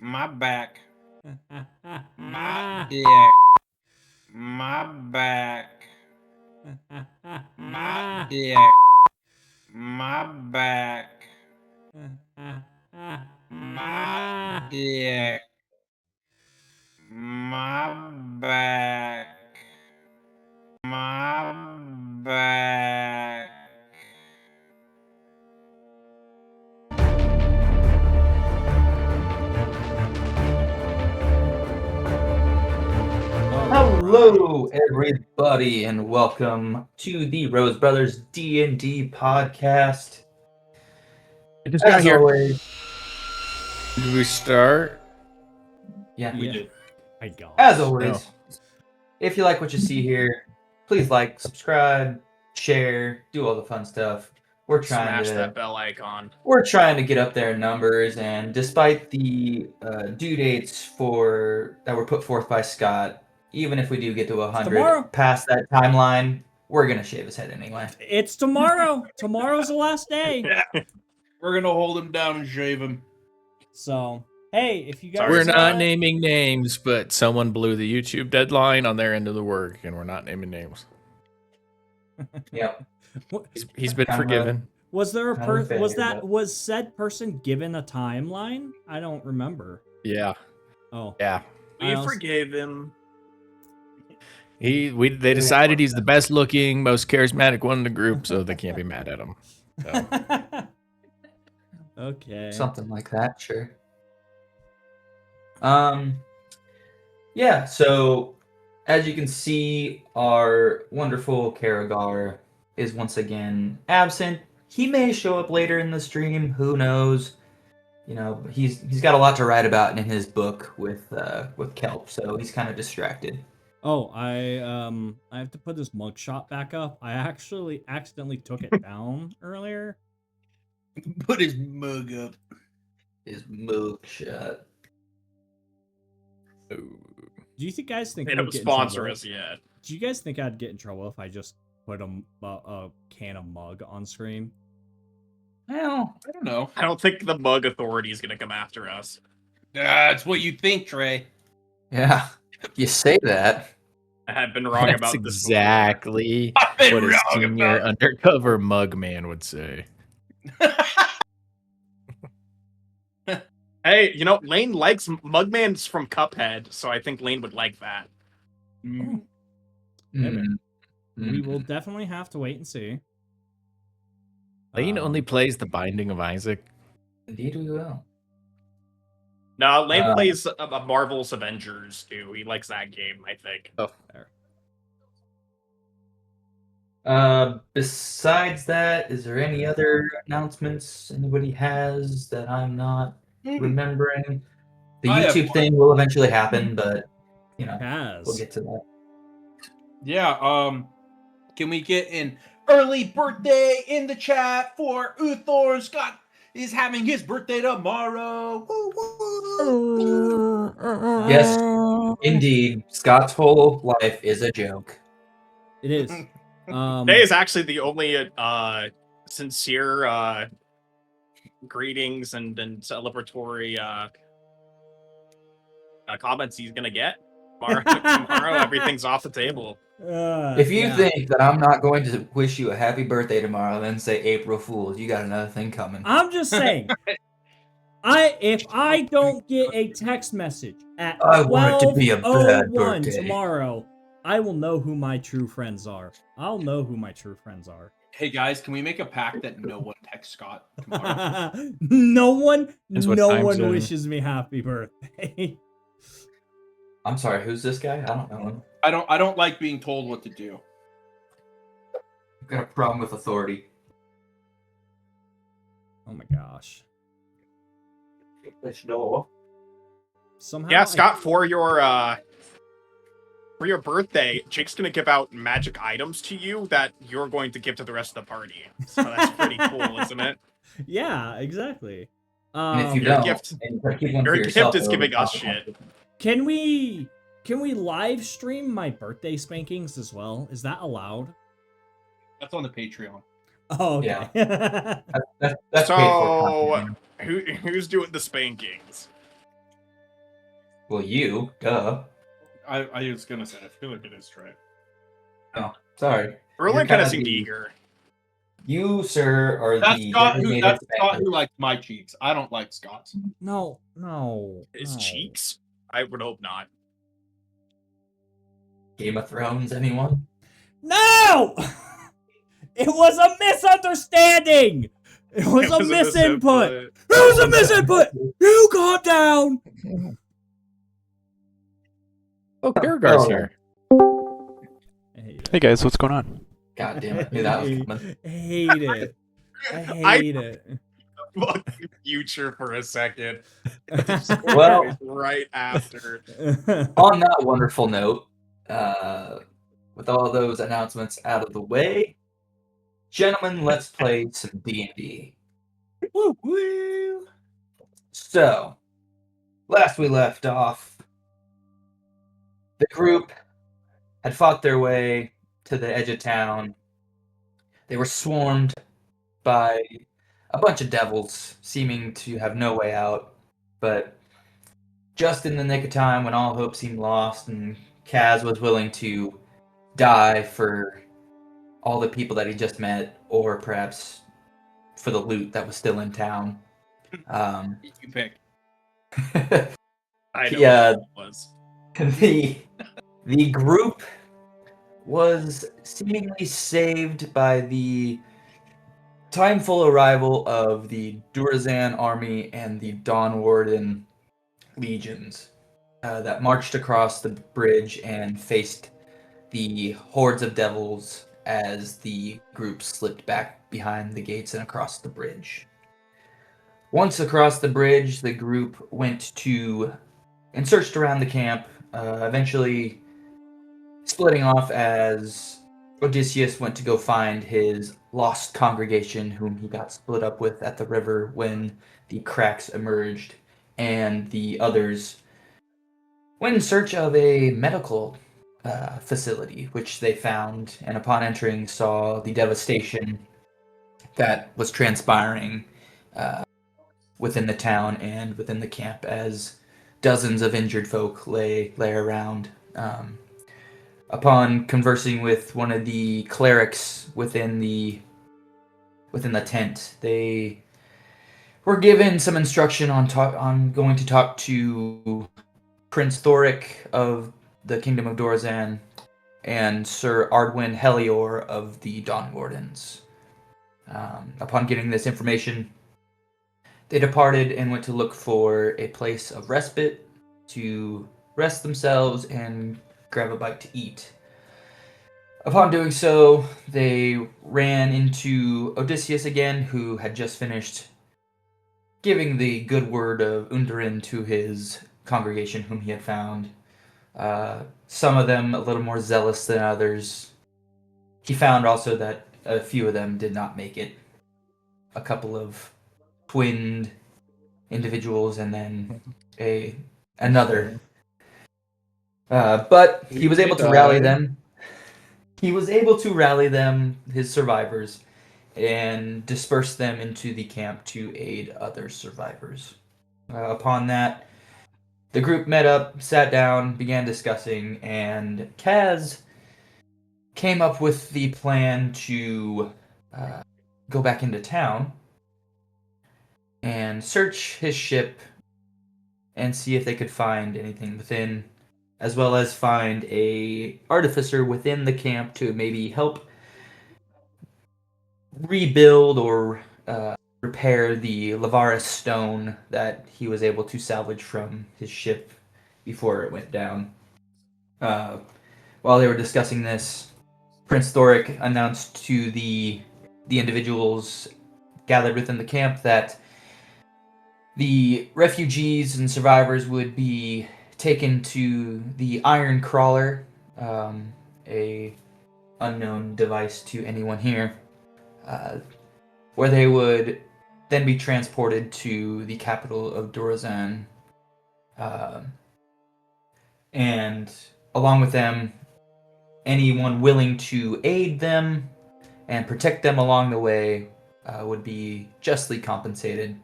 My back. My dick. My back. My dick. My back. My dick. My back. My back. Hello, everybody, and welcome to the Rose Brothers D&D podcast. I just got here. Always, Did we start? yeah, We did. My God. as always, if you like what you see here, please like, subscribe, share, do all the fun stuff. We're trying Smash to that bell icon. We're trying to get up there in numbers, and despite the due dates that were put forth by Scott, even if we do get to 100 tomorrow. past that timeline, we're gonna shave his head anyway. It's tomorrow. Tomorrow's the last day. We're gonna hold him down and shave him. So, hey, if you guys... We're We're not naming names, but someone blew the YouTube deadline on their end of the work, and we're not naming names. Yep. He's been Kinda- forgiven. Was there a Kind of person... failure, Was said person given a timeline? I don't remember. Yeah, Oh. yeah. I We also- forgave him. They decided he's the best looking, most charismatic one in the group, so they can't be mad at him. So. Okay. Something like that, sure. Yeah, so as you can see, our wonderful Karagar is once again absent. He may show up later in the stream, who knows? You know, he's got a lot to write about in his book with Kelp, so he's kind of distracted. Oh, I have to put this mugshot back up. I actually accidentally took it down earlier. Put his mug up. His mugshot. Do you think guys think They we'd don't get in sponsor trouble? us yet. Do you guys think I'd get in trouble if I just put a can of mug on screen? Well, I don't know. I don't think the mug authority is gonna come after us. That's what you think, Trey. yeah, you say that. I have been wrong That's about this. exactly I've been what a wrong senior about- undercover mug man would say. Hey, you know, Lane likes Mugman's from Cuphead, so I think Lane would like that. Mm. Maybe. Mm. We will definitely have to wait and see. Lane only plays The Binding of Isaac. Indeed, we will. No, Lane plays a Marvel's Avengers too. He likes that game, I think. Oh, Besides that, is there any other announcements anybody has that I'm not remembering? The I have YouTube one. thing will eventually happen, but you know, Has. we'll get to that. Yeah, can we get an early birthday in the chat for Uthor? Scott is having his birthday tomorrow. Woo, woo. Yes, indeed. Scott's whole life is a joke. It is. Today is actually the only sincere greetings and celebratory comments he's gonna get. Tomorrow everything's off the table. If you think that I'm not going to wish you a happy birthday tomorrow, then say April Fools. You got another thing coming. I'm just saying, if I don't get a text message at I want it to be a bad 12:01 birthday. tomorrow, I will know who my true friends are. I'll know who my true friends are. Hey guys, can we make a pact that no one texts Scott tomorrow? no one Depends what time zone. wishes me happy birthday. I'm sorry, who's this guy? I don't know him. I don't like being told what to do. I've got a problem with authority. Oh my gosh. No. Somehow Yeah, Scott, for your birthday, Jake's gonna give out magic items to you that you're going to give to the rest of the party. So that's pretty cool, isn't it? Yeah, exactly. And if you Your don't, gift- and you keep one your for yourself, gift is it'll giving be us consequences. shit. Can we live stream my birthday spankings as well? Is that allowed? That's on the Patreon. Oh, okay. That's paid for So content. who's doing the spankings? Well, you, duh. I was gonna say, I feel like it is Trey. Oh, sorry. Erlen You're kind of kinda seemed the- eager. You, sir, are That's the Scott designated who likes my cheeks. I don't like Scott's. No, no. His no. cheeks? I would hope not. Game of Thrones, anyone? No! It was a misunderstanding! It was a misinput! It was a misinput! You calm down! Oh, Karagar's Oh. here. I hate it. Hey guys, what's going on? God damn it, knew that was coming. Hate it. I I- hate it. Fucking future for a second. Well- right after. On that wonderful note, with all those announcements out of the way, gentlemen, let's play some D&D. Woo woo. So, last we left off, the group had fought their way to the edge of town. They were swarmed by a bunch of devils, seeming to have no way out. But just in the nick of time, when all hope seemed lost and Kaz was willing to die for all the people that he just met, or perhaps for the loot that was still in town. You pick. I know Yeah. what it was. the group was seemingly saved by the timeful arrival of the Durazan army and the Dawn Warden legions that marched across the bridge and faced the hordes of devils as the group slipped back behind the gates and across the bridge. Once across the bridge, the group went to and searched around the camp, eventually splitting off as Odysseus went to go find his lost congregation, whom he got split up with at the river when the cracks emerged, and the others went in search of a medical facility, which they found, and upon entering saw the devastation that was transpiring within the town and within the camp as dozens of injured folk lay around. Upon conversing with one of the clerics within the tent, they were given some instruction on going to talk to Prince Thoric of the Kingdom of Dorazan and Sir Ardwin Helior of the Dawn Wardens. Upon getting this information, they departed and went to look for a place of respite to rest themselves and grab a bite to eat. Upon doing so, they ran into Odysseus again, who had just finished giving the good word of Undarin to his congregation whom he had found. Some of them a little more zealous than others. He found also that a few of them did not make it. A couple of twinned individuals and then another. But he was able to rally them. He was able to rally them, his survivors, and disperse them into the camp to aid other survivors. Upon that, the group met up, sat down, began discussing, and Kaz came up with the plan to go back into town and search his ship and see if they could find anything within, as well as find a artificer within the camp to maybe help rebuild or repair the Lavaris stone that he was able to salvage from his ship before it went down. While they were discussing this, Prince Thoric announced to the individuals gathered within the camp that the refugees and survivors would be taken to the Iron Crawler, a unknown device to anyone here, where they would then be transported to the capital of Dorazan, and along with them, anyone willing to aid them and protect them along the way would be justly compensated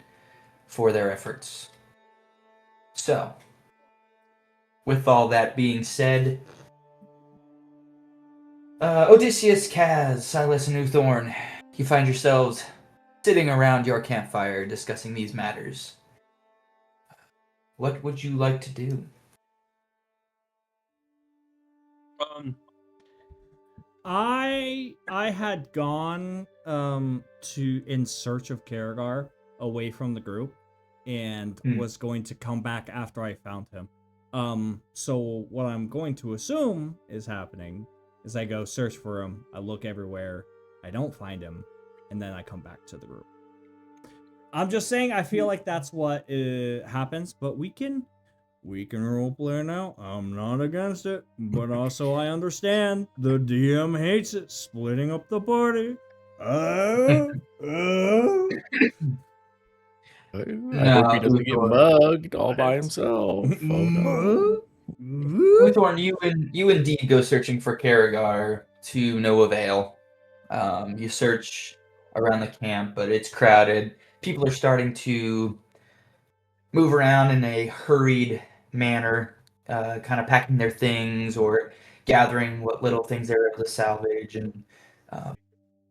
for their efforts. So, with all that being said, Odysseus, Kaz, Silas, and Uthorn, you find yourselves sitting around your campfire discussing these matters. What would you like to do? I had gone to in search of Karagar away from the group and was going to come back after I found him. So what I'm going to assume is happening is I go search for him, I look everywhere, I don't find him, and then I come back to the group. I'm just saying I feel like that's what happens, but we can roleplay now. I'm not against it, but also I understand the DM hates it, splitting up the party. I hope he doesn't get Uthorn. mugged all by himself. Oh, no. Uthorn, you indeed go searching for Karagar to no avail. You search around the camp, but it's crowded. People are starting to move around in a hurried manner, kind of packing their things or gathering what little things they're able to salvage and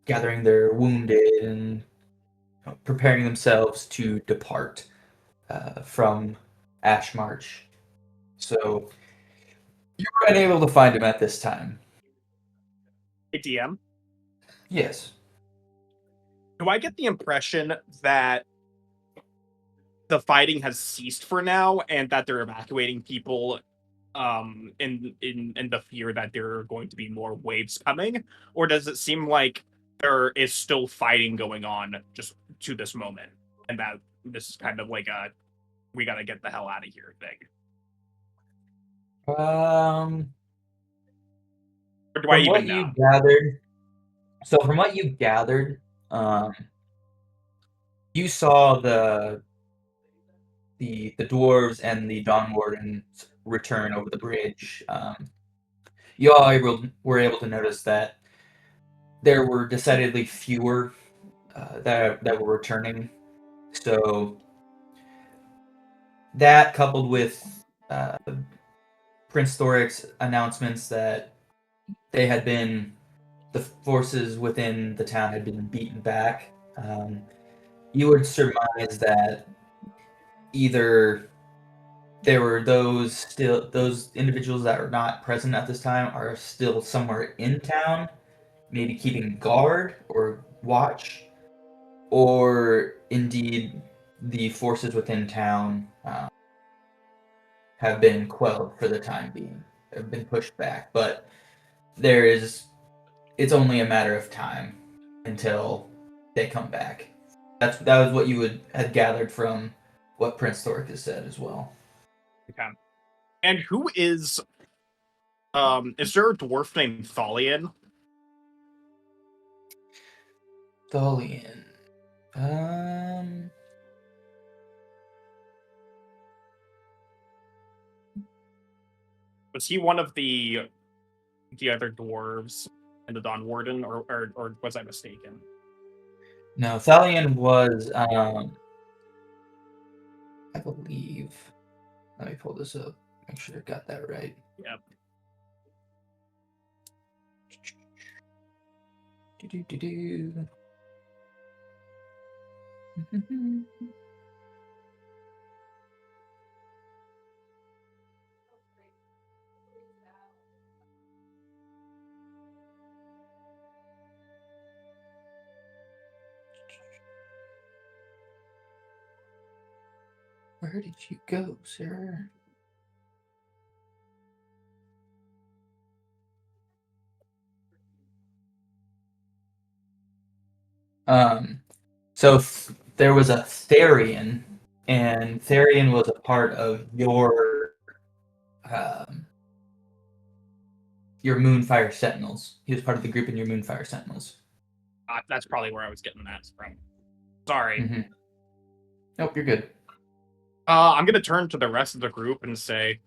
gathering their wounded and preparing themselves to depart from Ashmarsh. So you were unable to find him at this time. Hey, DM, Yes. do I get the impression that the fighting has ceased for now and that they're evacuating people in the fear that there are going to be more waves coming? Or does it seem like there is still fighting going on just to this moment, and that this is kind of like a we gotta get the hell out of here thing? Or do I From even what know? you gathered, from what you gathered, you saw the dwarves and the Dawn Wardens return over the bridge. You all were able to notice that there were decidedly fewer that were returning. So that, coupled with Prince Thoric's announcements that the forces within the town had been beaten back, you would surmise that either there were those individuals that are not present at this time are still somewhere in town, maybe keeping guard or watch, or indeed the forces within town have been quelled for the time being, have been pushed back. But it's only a matter of time until they come back. That was what you had gathered from what Prince Thoric has said as well. Okay. And who is there a dwarf named Thalion? Thalion. Was he one of the other dwarves in the Dawn Warden, or was I mistaken? No, Thalion was, I believe. Let me pull this up. Make sure I got that right. Yep. Do-do-do-do. Where did you go, sir? So there was a Therian, and Therian was a part of your Moonfire Sentinels. He was part of the group in your Moonfire Sentinels. That's probably where I was getting that from. Sorry. Mm-hmm. Nope, you're good. I'm gonna turn to the rest of the group and say,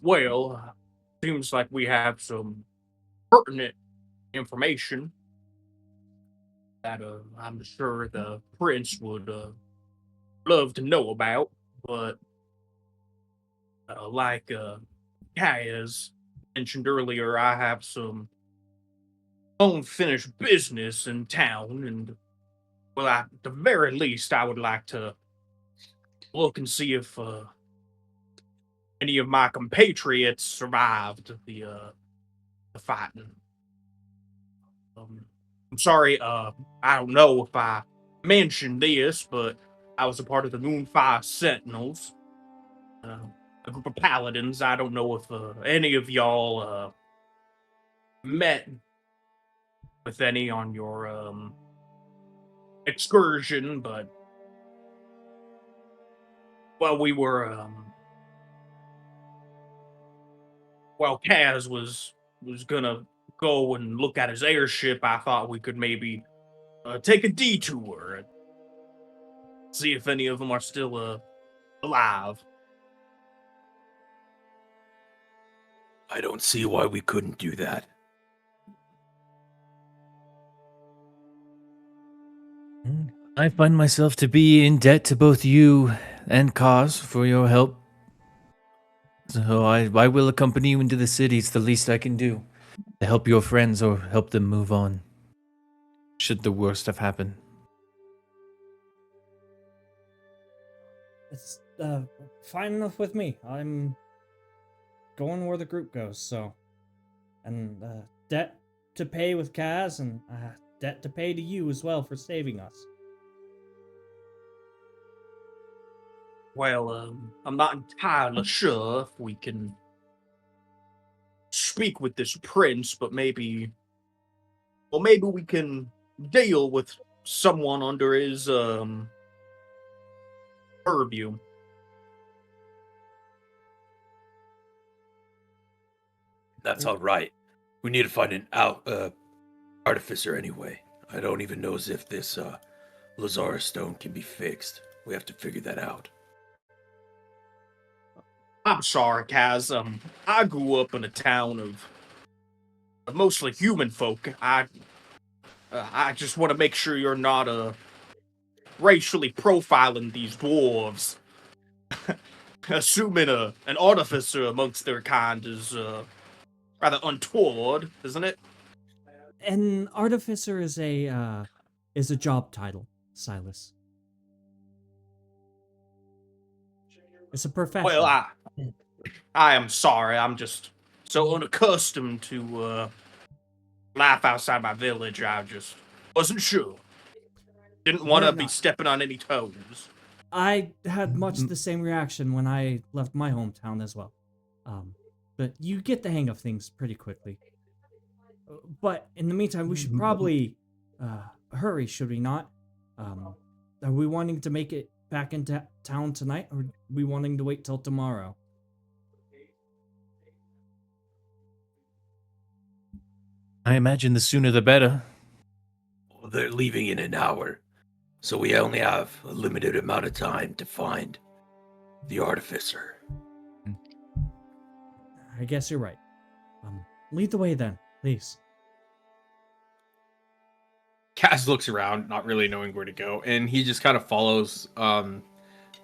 well, seems like we have some pertinent information that I'm sure the prince would love to know about, but like Kaz mentioned earlier, I have some unfinished business in town, and well, at the very least, I would like to look and see if any of my compatriots survived the fighting. I'm sorry, I don't know if I mentioned this, but I was a part of the Moonfire Sentinels, a group of paladins. I don't know if any of y'all met with any on your excursion, but well, we were while Kaz was gonna go and look at his airship, I thought we could maybe take a detour and see if any of them are still alive. I don't see why we couldn't do that. I find myself to be in debt to both you and Cause for your help. So I will accompany you into the city. It's the least I can do to help your friends or help them move on, should the worst have happened. It's fine enough with me. I'm going where the group goes, so. And debt to pay with Kaz, and debt to pay to you as well for saving us. Well, I'm not entirely sure if we can speak with this prince, but maybe we can deal with someone under his purview. That's all right. We need to find an artificer anyway. I don't even know as if this Lazarus stone can be fixed. We have to figure that out. I'm sorry, Kaz. I grew up in a town of mostly human folk. I just want to make sure you're not racially profiling these dwarves. Assuming an artificer amongst their kind is rather untoward, isn't it? An artificer is a job title, Silas. It's a profession. Well, I am sorry. I'm just so unaccustomed to life outside my village. I just wasn't sure. Didn't want to be stepping on any toes. I had much the same reaction when I left my hometown as well. But you get the hang of things pretty quickly. But in the meantime, we should probably hurry, should we not? Are we wanting to make it back into town tonight, or are we wanting to wait till tomorrow? I imagine the sooner the better. Well, they're leaving in an hour, so we only have a limited amount of time to find the artificer. I guess you're right. Lead the way then, please. Kaz looks around, not really knowing where to go, and he just kind of follows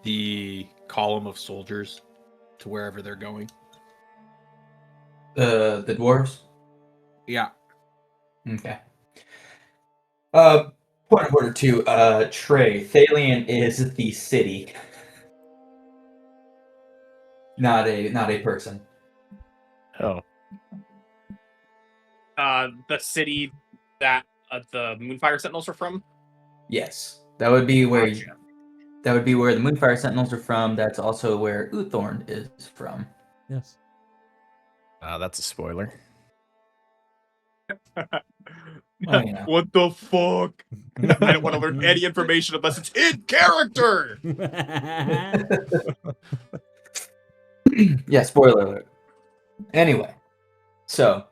the column of soldiers to wherever they're going. The dwarves? Yeah. Okay. Point of order 2, Trey, Thalian is the city. Not a person. Oh. The city that the Moonfire Sentinels are from? Yes. That would be where Gotcha. that would be where the Moonfire Sentinels are from. That's also where Uthorn is from. Yes. That's a spoiler. Oh, you know. What the fuck? I don't want to learn any information unless it's in character! Yeah, spoiler alert. Anyway, so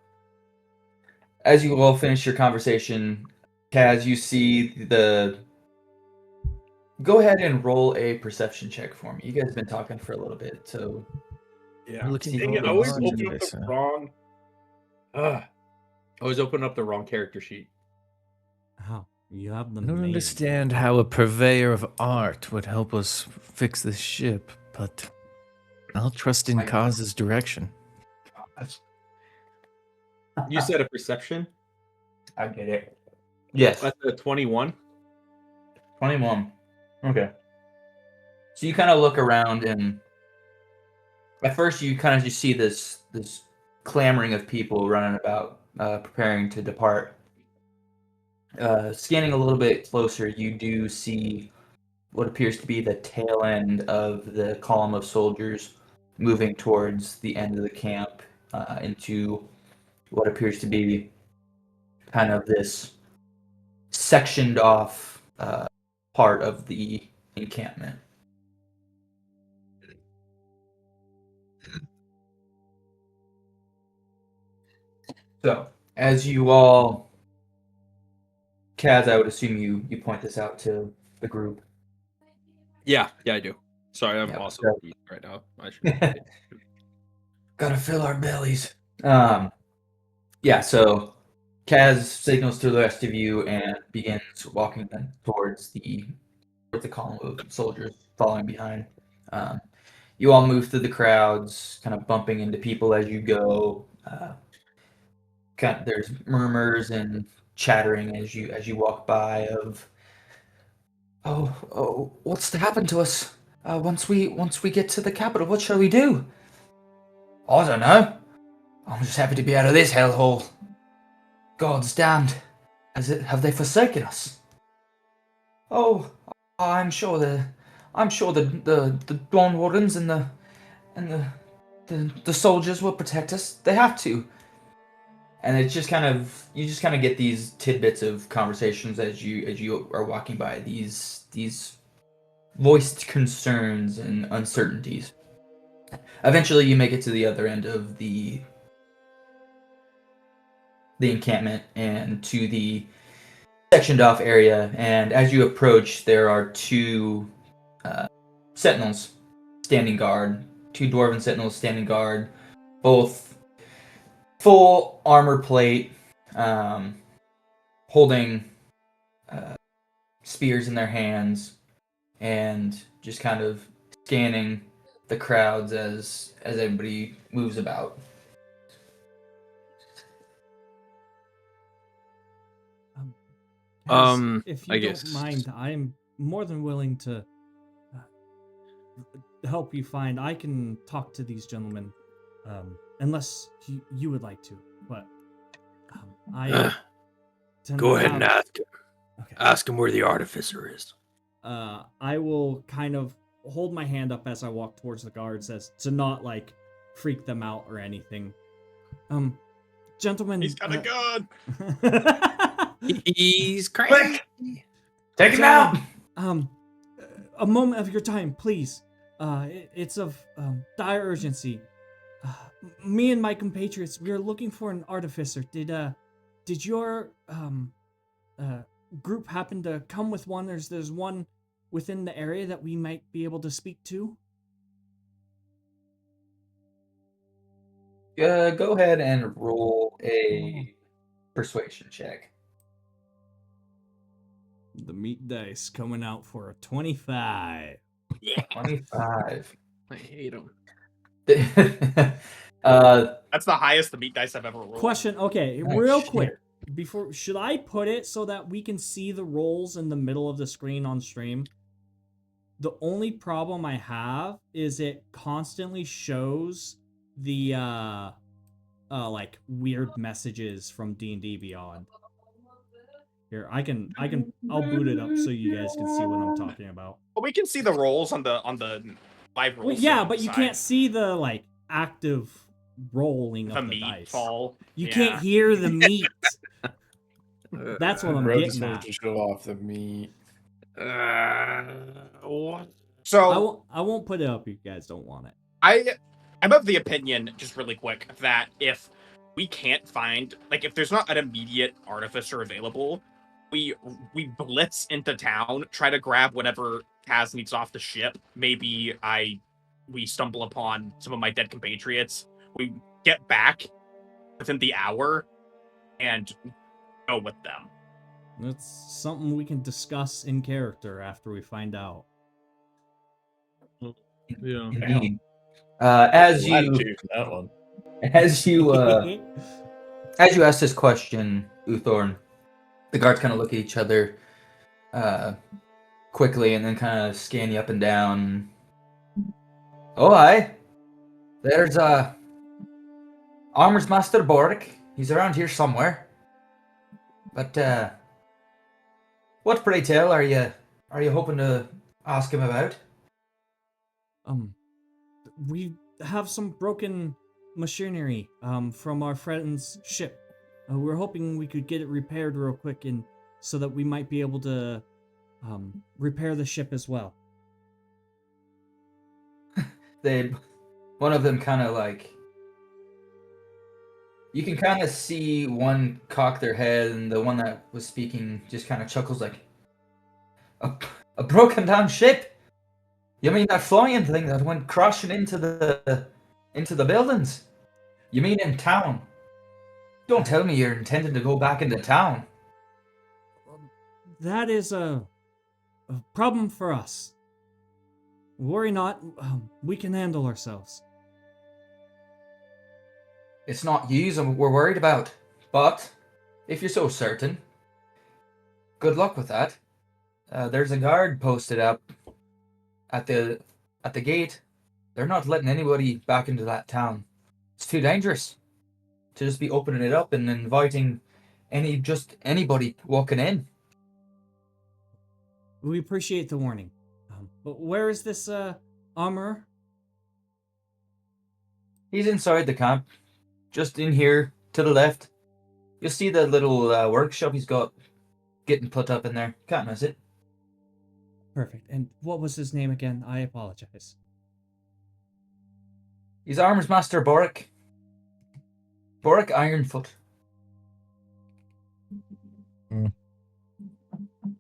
as you all finish your conversation, Kaz, you see the. Go ahead and roll a perception check for me. You guys have been talking for a little bit, so. Yeah. Looking Dang it, I for always the open up this, the wrong. I always open up the wrong character sheet. How? You have the I don't main- understand how a purveyor of art would help us fix this ship, but I'll trust in Kaz's direction. You said a perception? I get it. Yes. That's a 21. 21. Okay. So you kind of look around, and at first you kind of just see this clamoring of people running about, preparing to depart. Scanning a little bit closer, you do see what appears to be the tail end of the column of soldiers moving towards the end of the camp, into what appears to be kind of this sectioned off part of the encampment. So, as you all, Kaz, I would assume you point this out to the group. Yeah, I do. Sorry, I'm Yeah, also so- eating right now. I should. Gotta fill our bellies. Yeah, so Kaz signals to the rest of you and begins walking them towards the column of soldiers following behind. You all move through the crowds, kind of bumping into people as you go. There's murmurs and chattering as you walk by of, oh, what's to happen to us? Once we get to the capital, what shall we do? I don't know. I'm just happy to be out of this hellhole. God's damned. Have they forsaken us? Oh, I'm sure the Dawn Wardens and the soldiers will protect us. They have to. And it's just you just kind of get these tidbits of conversations as you are walking by, these voiced concerns and uncertainties. Eventually, you make it to the other end of the encampment and to the sectioned off area. And as you approach, there are two sentinels standing guard, two dwarven sentinels standing guard, both full armor plate, holding spears in their hands, and just kind of scanning the crowds as everybody moves about. If you I don't guess- mind, I'm more than willing to help you find. I can talk to these gentlemen, unless you would like to. But I tend Go to ahead and have- ask him. Okay. Ask him where the artificer is. I will kind of hold my hand up as I walk towards the guards, as to not like freak them out or anything. Gentlemen, He's got a gun. He's crazy. Take him out! A moment of your time, please. It's of dire urgency. Me and my compatriots, we are looking for an artificer. Did your group happen to come with one? There's one within the area that we might be able to speak to. Go ahead and roll a persuasion check. The meat dice coming out for a 25. 25. I hate him. That's the highest the meat dice I've ever rolled. Question, okay, Oh, real shit. quick. Should I put it so that we can see the rolls in the middle of the screen on stream? The only problem I have is it constantly shows the like weird messages from D&D Beyond. Here, I'll boot it up so you guys can see what I'm talking about. But we can see the rolls on the live rolls. Well, yeah, but you can't see the like active rolling the of the meat dice. fall. You Yeah. can't hear the meat. That's what I'm Bro just getting wants at. to show off the meat. What? So I won't put it up if you guys don't want it. I'm of the opinion, just really quick, that if we can't find, like, if there's not an immediate artificer available, we blitz into town, try to grab whatever Kaz needs off the ship. Maybe we stumble upon some of my dead compatriots. We get back within the hour and go with them. That's something we can discuss in character after we find out. Yeah. Indeed. As you Latitude for that one. as you ask this question, Uthorn, the guards kind of look at each other quickly and then kind of scan you up and down. Oh, aye. There's Armor's Master Boric. He's around here somewhere. But what, pray tell, are you hoping to ask him about? We have some broken machinery from our friend's ship. We're hoping we could get it repaired real quick, and so that we might be able to repair the ship as well. One of them kind of like, you can kind of see one cock their head, and the one that was speaking just kind of chuckles like, a broken down ship? You mean that flying thing that went crashing into the buildings? You mean in town? Don't tell me you're intending to go back into town. That is a problem for us. Worry not, we can handle ourselves. It's not yous we're worried about, but if you're so certain, good luck with that. There's a guard posted up at the gate. They're not letting anybody back into that town. It's too dangerous to just be opening it up and inviting anybody walking in. We appreciate the warning. But where is this armor? He's inside the camp, just in here to the left. You'll see the little workshop he's got getting put up in there. Can't miss it. Perfect. And what was his name again? I apologize. He's Armor's Master Boric. Boric Ironfoot.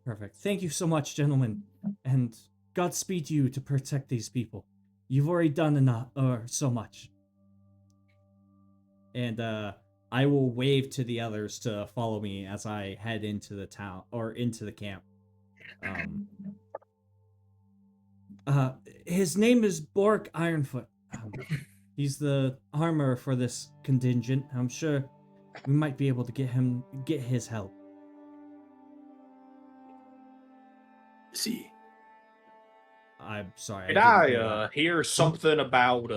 Perfect. Thank you so much, gentlemen. And Godspeed to you to protect these people. You've already done enough, or so much. And I will wave to the others to follow me as I head into the town, or into the camp. His name is Bork Ironfoot. He's the armor for this contingent. I'm sure we might be able to get his help. See. I'm sorry. Did I hear something about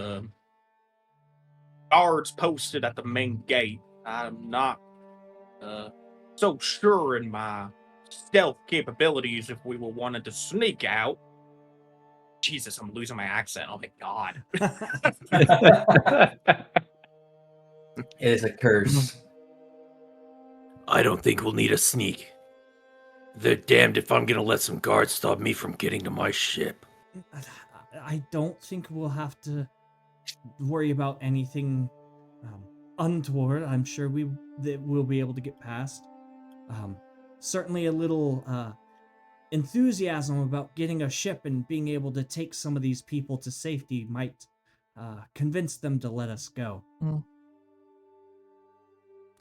guards posted at the main gate? I'm not so sure in my stealth capabilities if we were wanting to sneak out. Jesus, I'm losing my accent. Oh my god. It is a curse. I don't think we'll need a sneak. They're damned if I'm gonna let some guards stop me from getting to my ship. I don't think we'll have to worry about anything untoward. I'm sure we'll be able to get past. Certainly a little enthusiasm about getting a ship and being able to take some of these people to safety might convince them to let us go. Well,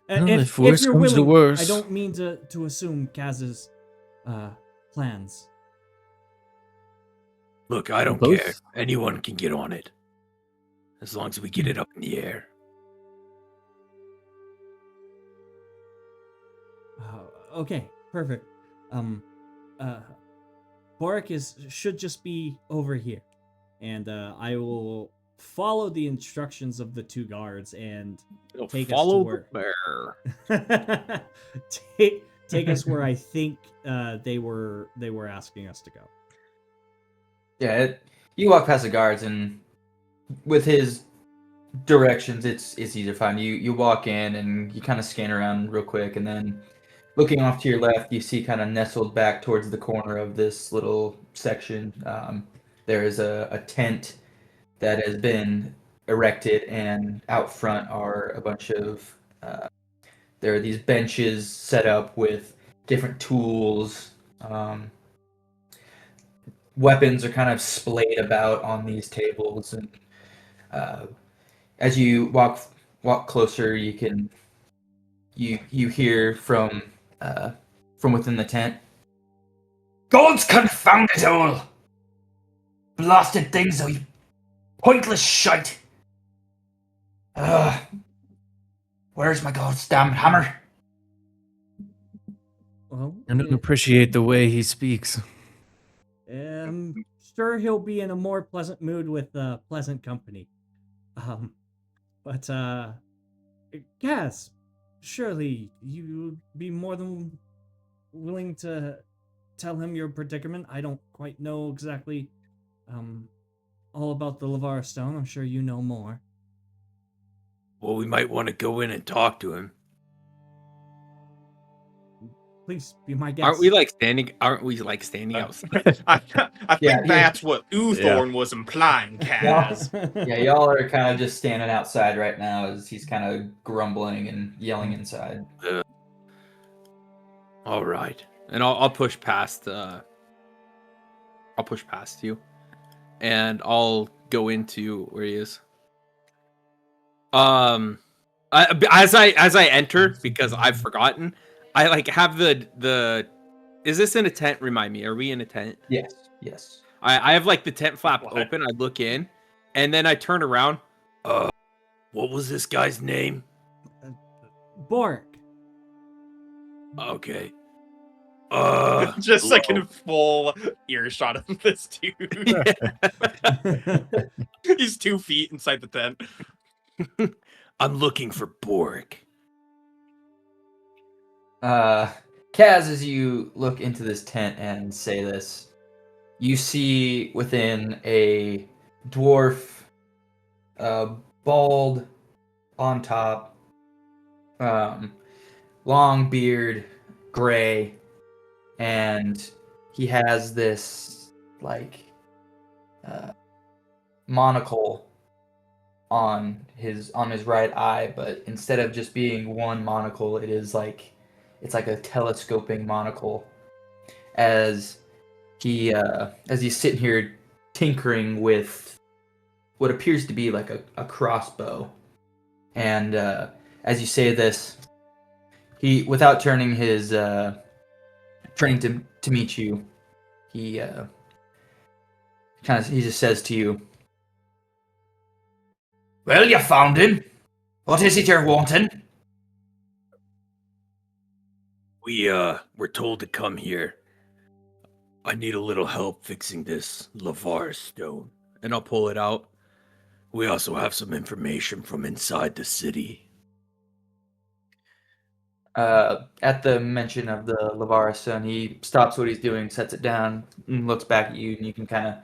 if worse you're comes to willing, worse. I don't mean to assume Kaz's plans. Look, I don't Both? care. Anyone can get on it. As long as we get it up in the air. Okay, perfect. Boric should just be over here, and I will follow the instructions of the two guards and take Follow us to the where take us where I think they were asking us to go. Yeah, you walk past the guards, and with his directions, it's easy to find. You walk in, and you kind of scan around real quick, and then looking off to your left, you see kind of nestled back towards the corner of this little section, there is a tent that has been erected, and out front are a bunch of there are these benches set up with different tools. Weapons are kind of splayed about on these tables, and as you walk closer, you hear from within the tent, "Gods confound it all! Blasted things, Pointless shite! Where's my goddamn hammer? Well, I don't appreciate the way he speaks. Sure he'll be in a more pleasant mood with pleasant company. But Cass, surely you'd be more than willing to tell him your predicament. I don't quite know exactly all about the Lavar Stone. I'm sure you know more. Well, we might want to go in and talk to him. Please be my guest. Aren't we like standing outside? I Yeah, think that's what Uthorn was implying, Kaz. Yeah, y'all are kind of just standing outside right now as he's kind of grumbling and yelling inside. All right, and I'll push past. I'll push past you, and I'll go into where he is. As I enter, because I've forgotten, I like have the. Is this in a tent? Remind me. Are we in a tent? Yes. I have like the tent flap What? open. I look in, and then I turn around. What was this guy's name? Bork. Okay. Just like hello. in full earshot of this dude. He's 2 feet inside the tent. I'm looking for Borg. Kaz, as you look into this tent and say this, you see within a dwarf, bald on top, long beard, gray, and he has this like monocle on his right eye, but instead of just being one monocle, it's like a telescoping monocle as he's sitting here tinkering with what appears to be like a crossbow. And as you say this, he, without turning to meet you, he just says to you, "Well, you found him. What is it you're wanting?" We're told to come here. I need a little help fixing this Lavar stone. And I'll pull it out. We also have some information from inside the city. At the mention of the Lavar stone, he stops what he's doing, sets it down, and looks back at you, and you can kind of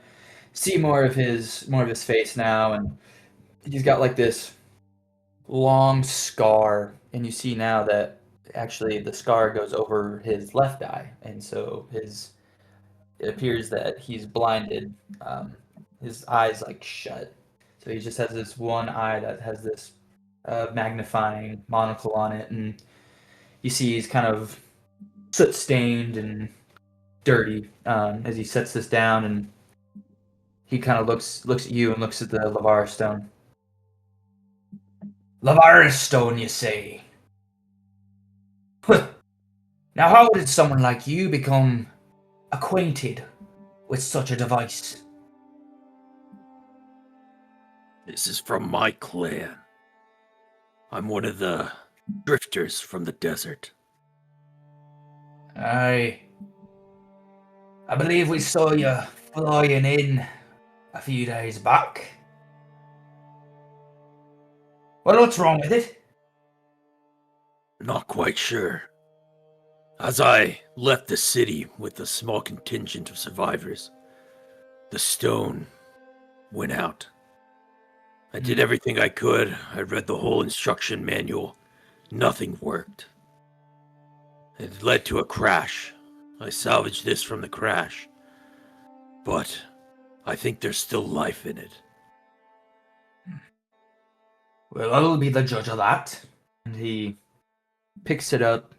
see more of his face now, and he's got like this long scar, and you see now that actually the scar goes over his left eye, and so it appears that he's blinded. His eye's like shut, so he just has this one eye that has this magnifying monocle on it, and you see he's kind of soot stained and dirty as he sets this down, and he kind of looks at you and looks at the Lavar stone. "Lavar stone, you say? Now, how did someone like you become acquainted with such a device?" This is from my clan. I'm one of the drifters from the desert. I believe we saw you flying in a few days back. Well, what's wrong with it? Not quite sure. As I left the city with a small contingent of survivors, the stone went out. I did everything I could. I read the whole instruction manual. Nothing worked. It led to a crash. I salvaged this from the crash. But I think there's still life in it. Well, I'll be the judge of that. And he picks it up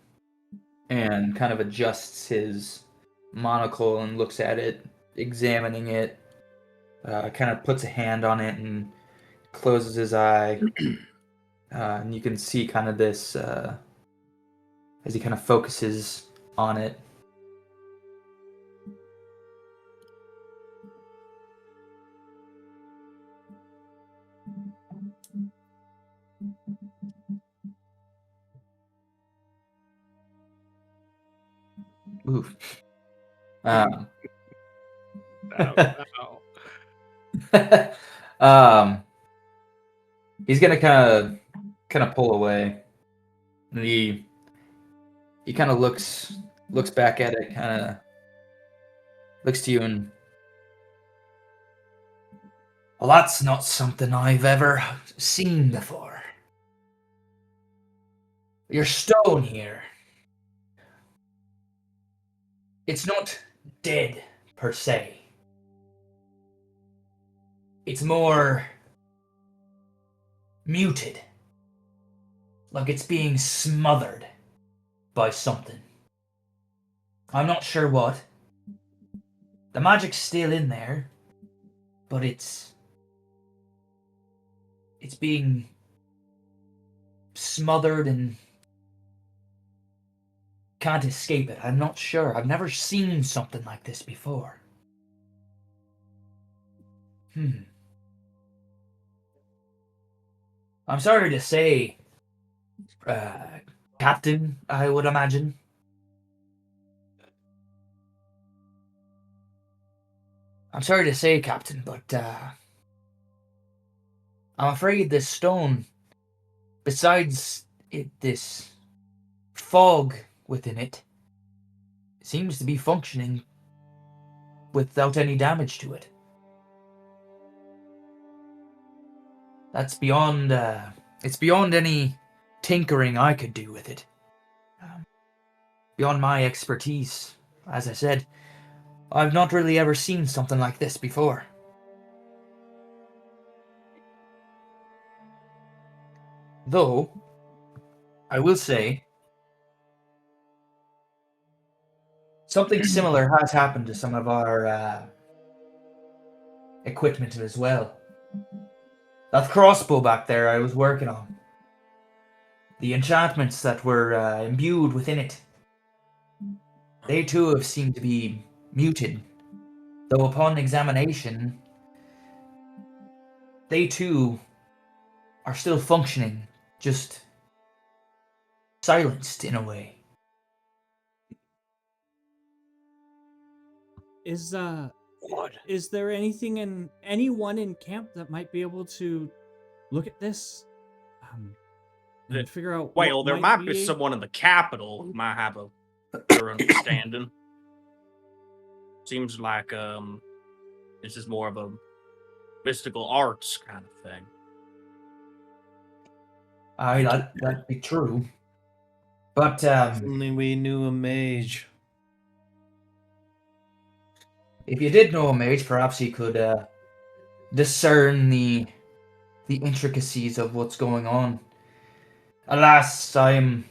and kind of adjusts his monocle and looks at it, examining it, kind of puts a hand on it and closes his eye. And you can see kind of this, as he kind of focuses on it. Oof. Um, Ow. he's gonna kind of pull away. And he kind of looks back at it, kind of looks to you, and well, that's not something I've ever seen before. Your stone here, it's not dead per se. It's more muted, like it's being smothered by something. I'm not sure what. The magic's still in there, but it's being smothered and can't escape it. I'm not sure. I've never seen something like this before. I'm sorry to say, Captain, I would imagine. I'm sorry to say, Captain, but I'm afraid this stone, besides this fog within it, seems to be functioning without any damage to it. That's beyond, it's beyond any tinkering I could do with it. Beyond my expertise. As I said, I've not really ever seen something like this before. Though, I will say, something similar has happened to some of our equipment as well. That crossbow back there I was working on. The enchantments that were imbued within it. They too have seemed to be muted. Though upon examination, they too are still functioning, just silenced in a way. Is there anyone in camp that might be able to look at this and figure out? Well, there might be someone in the capital who might have a better understanding. Seems like this is more of a mystical arts kind of thing. That'd be true. But If only we knew a mage. if you did know a mage, perhaps he could discern the intricacies of what's going on. Alas, I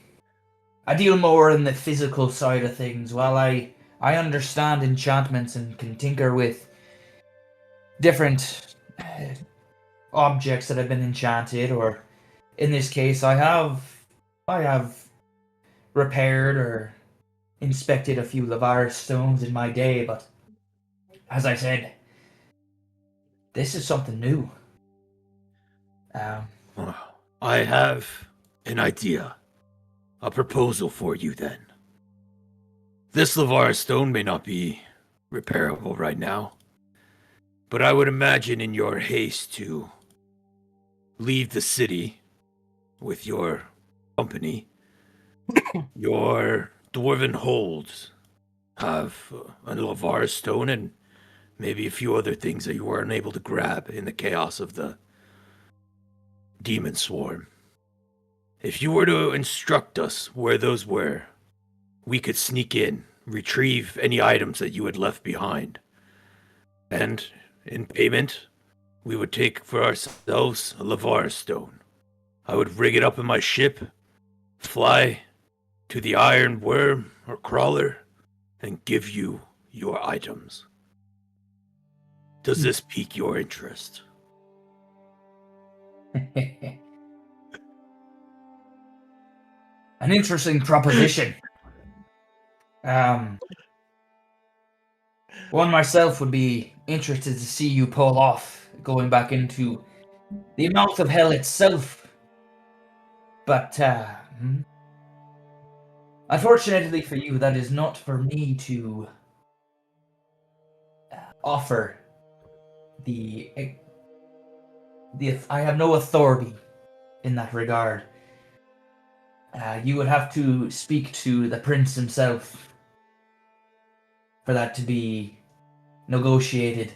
deal more in the physical side of things. While I understand enchantments and can tinker with different objects that have been enchanted, or in this case, I have repaired or inspected a few Lavaris stones in my day, but as I said, this is something new. I have an idea. A proposal for you, then. This Lavar stone may not be repairable right now, but I would imagine in your haste to leave the city with your company, your dwarven holds have a Lavar stone and maybe a few other things that you were unable to grab in the chaos of the demon swarm. If you were to instruct us where those were, we could sneak in, retrieve any items that you had left behind, and in payment, we would take for ourselves a Lavar stone. I would rig it up in my ship, fly to the Iron Worm or Crawler, and give you your items. Does this pique your interest? An interesting proposition. One myself would be interested to see you pull off, going back into the mouth of hell itself. But Unfortunately for you, that is not for me to offer. I have no authority in that regard. You would have to speak to the prince himself for that to be negotiated.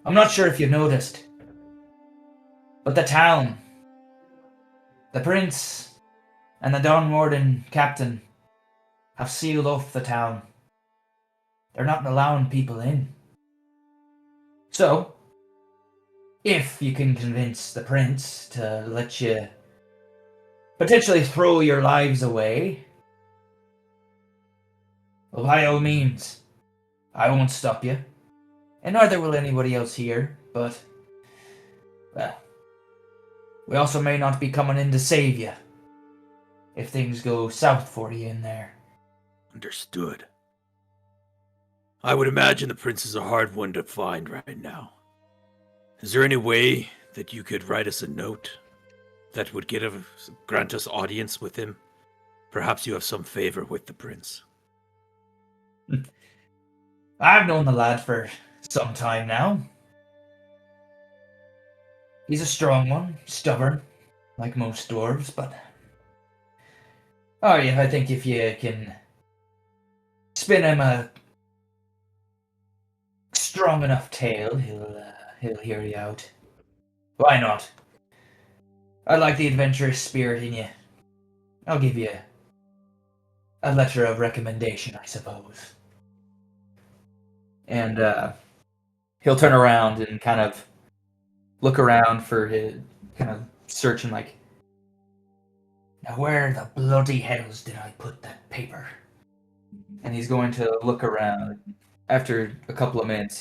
I'm not sure if you noticed, but the town, the prince, and the Don Warden captain have sealed off the town. They're not allowing people in. So, if you can convince the prince to let you potentially throw your lives away, well, by all means, I won't stop you. And neither will anybody else here, but, well, we also may not be coming in to save you if things go south for you in there. Understood. I would imagine the prince is a hard one to find right now. Is there any way that you could write us a note that would grant us audience with him? Perhaps you have some favor with the prince. I've known the lad for some time now. He's a strong one, stubborn, like most dwarves, but... Oh yeah, I think if you can spin him a strong enough tale, he'll hear you out. Why not? I like the adventurous spirit in you. I'll give you a letter of recommendation, I suppose. And he'll turn around and kind of look around for his, kind of searching like, now where the bloody hells did I put that paper? And he's going to look around. After a couple of minutes,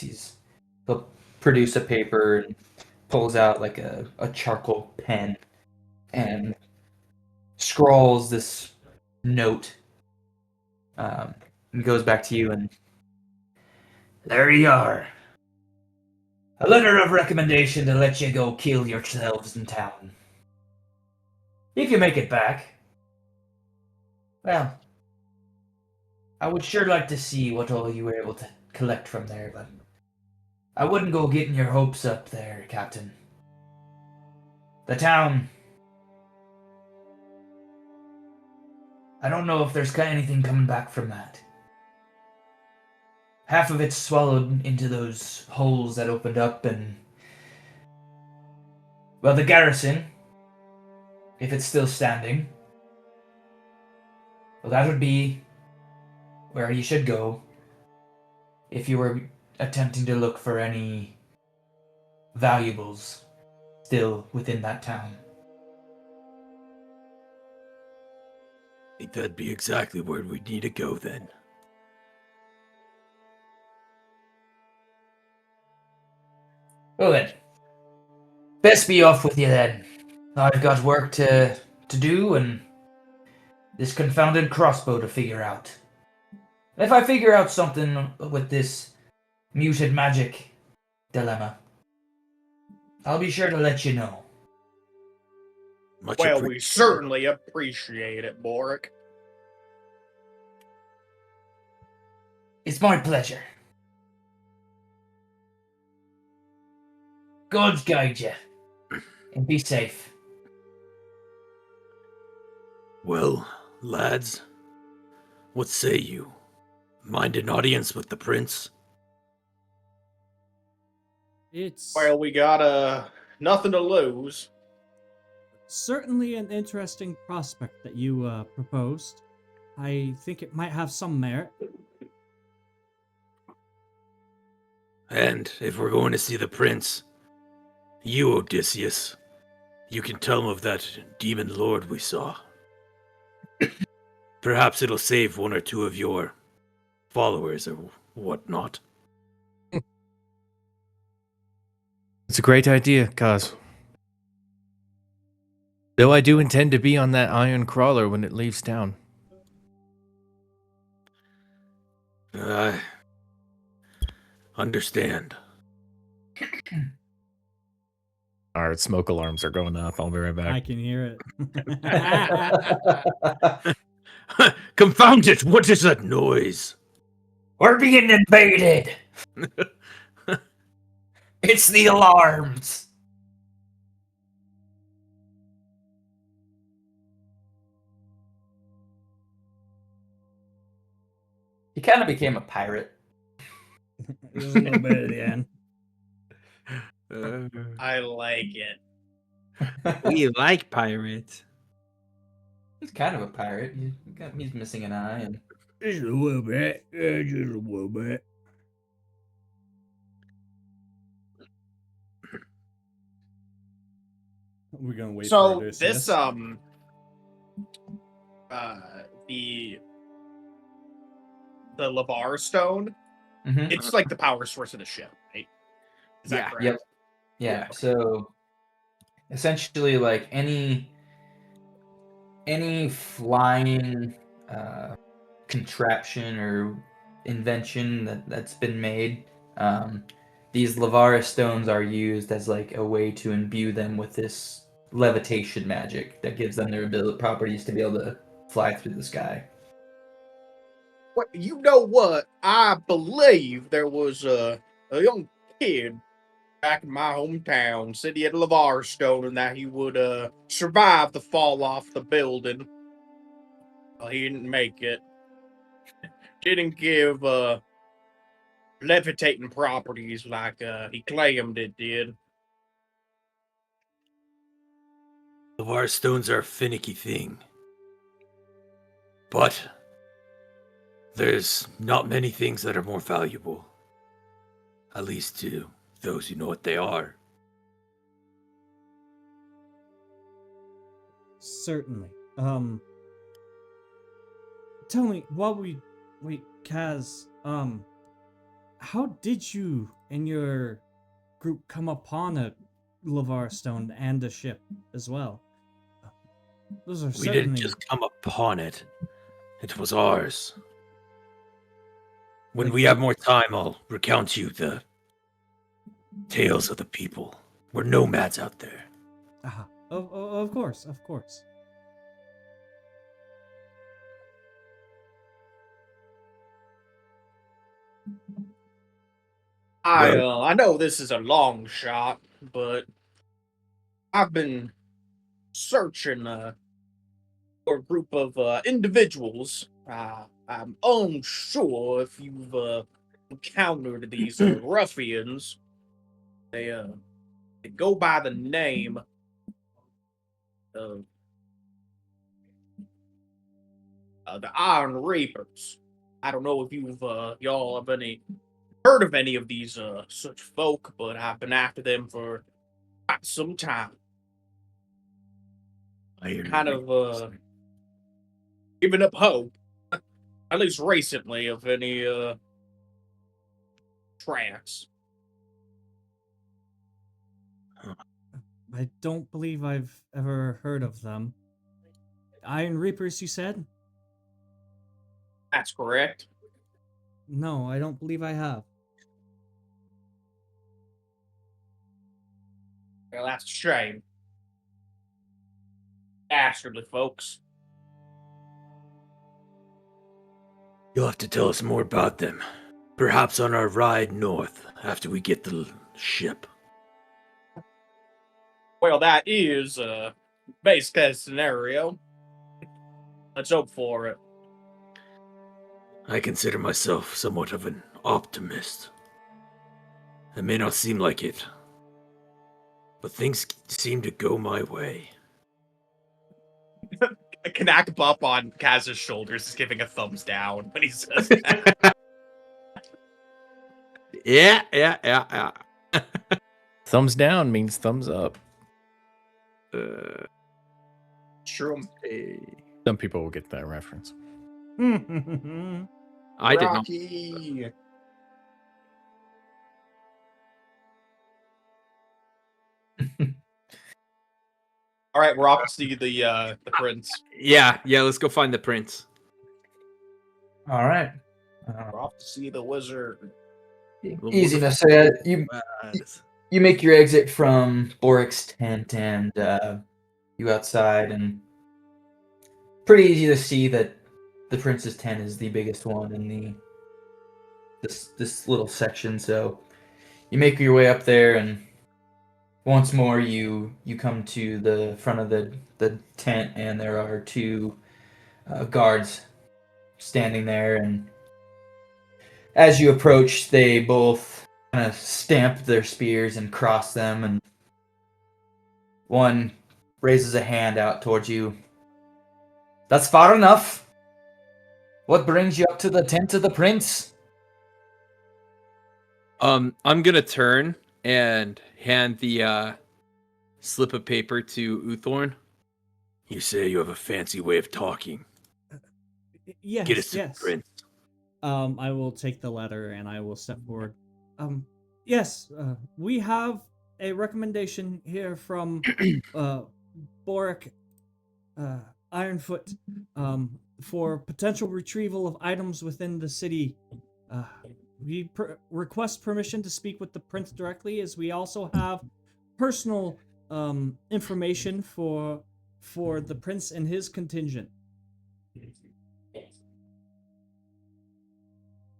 he'll produce a paper and pulls out like a charcoal pen and scrawls this note. And goes back to you, and there you are. A letter of recommendation to let you go kill yourselves in town. If you make it back, well, I would sure like to see what all you were able to collect from there, but I wouldn't go getting your hopes up there, Captain. The town... I don't know if there's anything coming back from that. Half of it's swallowed into those holes that opened up, and... well, the garrison, if it's still standing, well, that would be where you should go if you were attempting to look for any valuables still within that town. I think that'd be exactly where we'd need to go then. Well then, best be off with you then. I've got work to do and this confounded crossbow to figure out. If I figure out something with this muted magic dilemma, I'll be sure to let you know. Well, we certainly appreciate it, Boric. It's my pleasure. God guide you, and be safe. Well, lads, what say you? Mind an audience with the prince? It's Well, we got nothing to lose. certainly an interesting prospect that you proposed. I think it might have some merit. And if we're going to see the prince, you, Odysseus, you can tell him of that demon lord we saw. Perhaps it'll save one or two of your followers or whatnot. It's a great idea, Kaz. Though I do intend to be on that iron crawler when it leaves town. I understand. Our smoke alarms are going off. I'll be right I back. can hear it. Confound it! What is that noise? We're being invaded. It's the alarms. He kind of became a pirate. Just a little bit at the end. I like it. We like pirates. He's kind of a pirate. He's missing an eye. And Just a little bit. Yeah, just a little bit. We're gonna wait for So this. this the Lavar stone, Mhm. it's like the power source of the ship, right? Is that Yeah. correct? Yep. Yeah. So essentially, like any flying contraption or invention that's been made, these Lavara stones are used as like a way to imbue them with this levitation magic that gives them their properties to be able to fly through the sky. What, you know what? I believe there was a young kid back in my hometown, City of Lavarstone, and that he would survive the fall off the building. Well, he didn't make it. Didn't give levitating properties like he claimed it did. Lavar stones are a finicky thing. But there's not many things that are more valuable. At least to those who know what they are. Certainly. Tell me, while we wait, Kaz, how did you and your group come upon a Lavar stone and a ship as well? Those are We certainly... didn't just come upon it. It was ours. When Like- we have more time, I'll recount you the tales of the people. We're nomads out there. Ah, of course, of course. I know this is a long shot, but I've been searching for a group of individuals. I'm unsure if you've encountered these ruffians. They go by the name of the Iron Reapers. I don't know if you've y'all have heard of any of these such folk, but I've been after them for quite some time. Kind of giving up hope, at least recently, of any tracks. I don't believe I've ever heard of them. Iron Reapers, you said? That's correct. No, I don't believe I have. Well, that's a shame. Dastardly folks. You'll have to tell us more about them. Perhaps on our ride north after we get the ship. Well, that is a base case scenario. Let's hope for it. I consider myself somewhat of an optimist. It may not seem like it, but things seem to go my way. Kanak up on Kaz's shoulders is giving a thumbs down when he says that. Yeah. Thumbs down means thumbs up. True. Some people will get that reference. I did not. Rocky. All right, we're off to see the prince. Yeah, let's go find the prince. All right. We're off to see the wizard. Easy enough. So you make your exit from Borik's tent and you outside, and pretty easy to see that the prince's tent is the biggest one in this little section. So you make your way up there, and once more you come to the front of the tent, and there are two guards standing there. And as you approach, they both kind of stamp their spears and cross them, and one raises a hand out towards you. That's far enough. What brings you up to the tent of the prince? I'm gonna turn and hand the slip of paper to Uthorn. You say you have a fancy way of talking. Yes, Get us to yes. the prince. I will take the letter and I will step forward. Yes, we have a recommendation here from Boric Ironfoot for potential retrieval of items within the city. We request permission to speak with the prince directly, as we also have personal information for the prince and his contingent.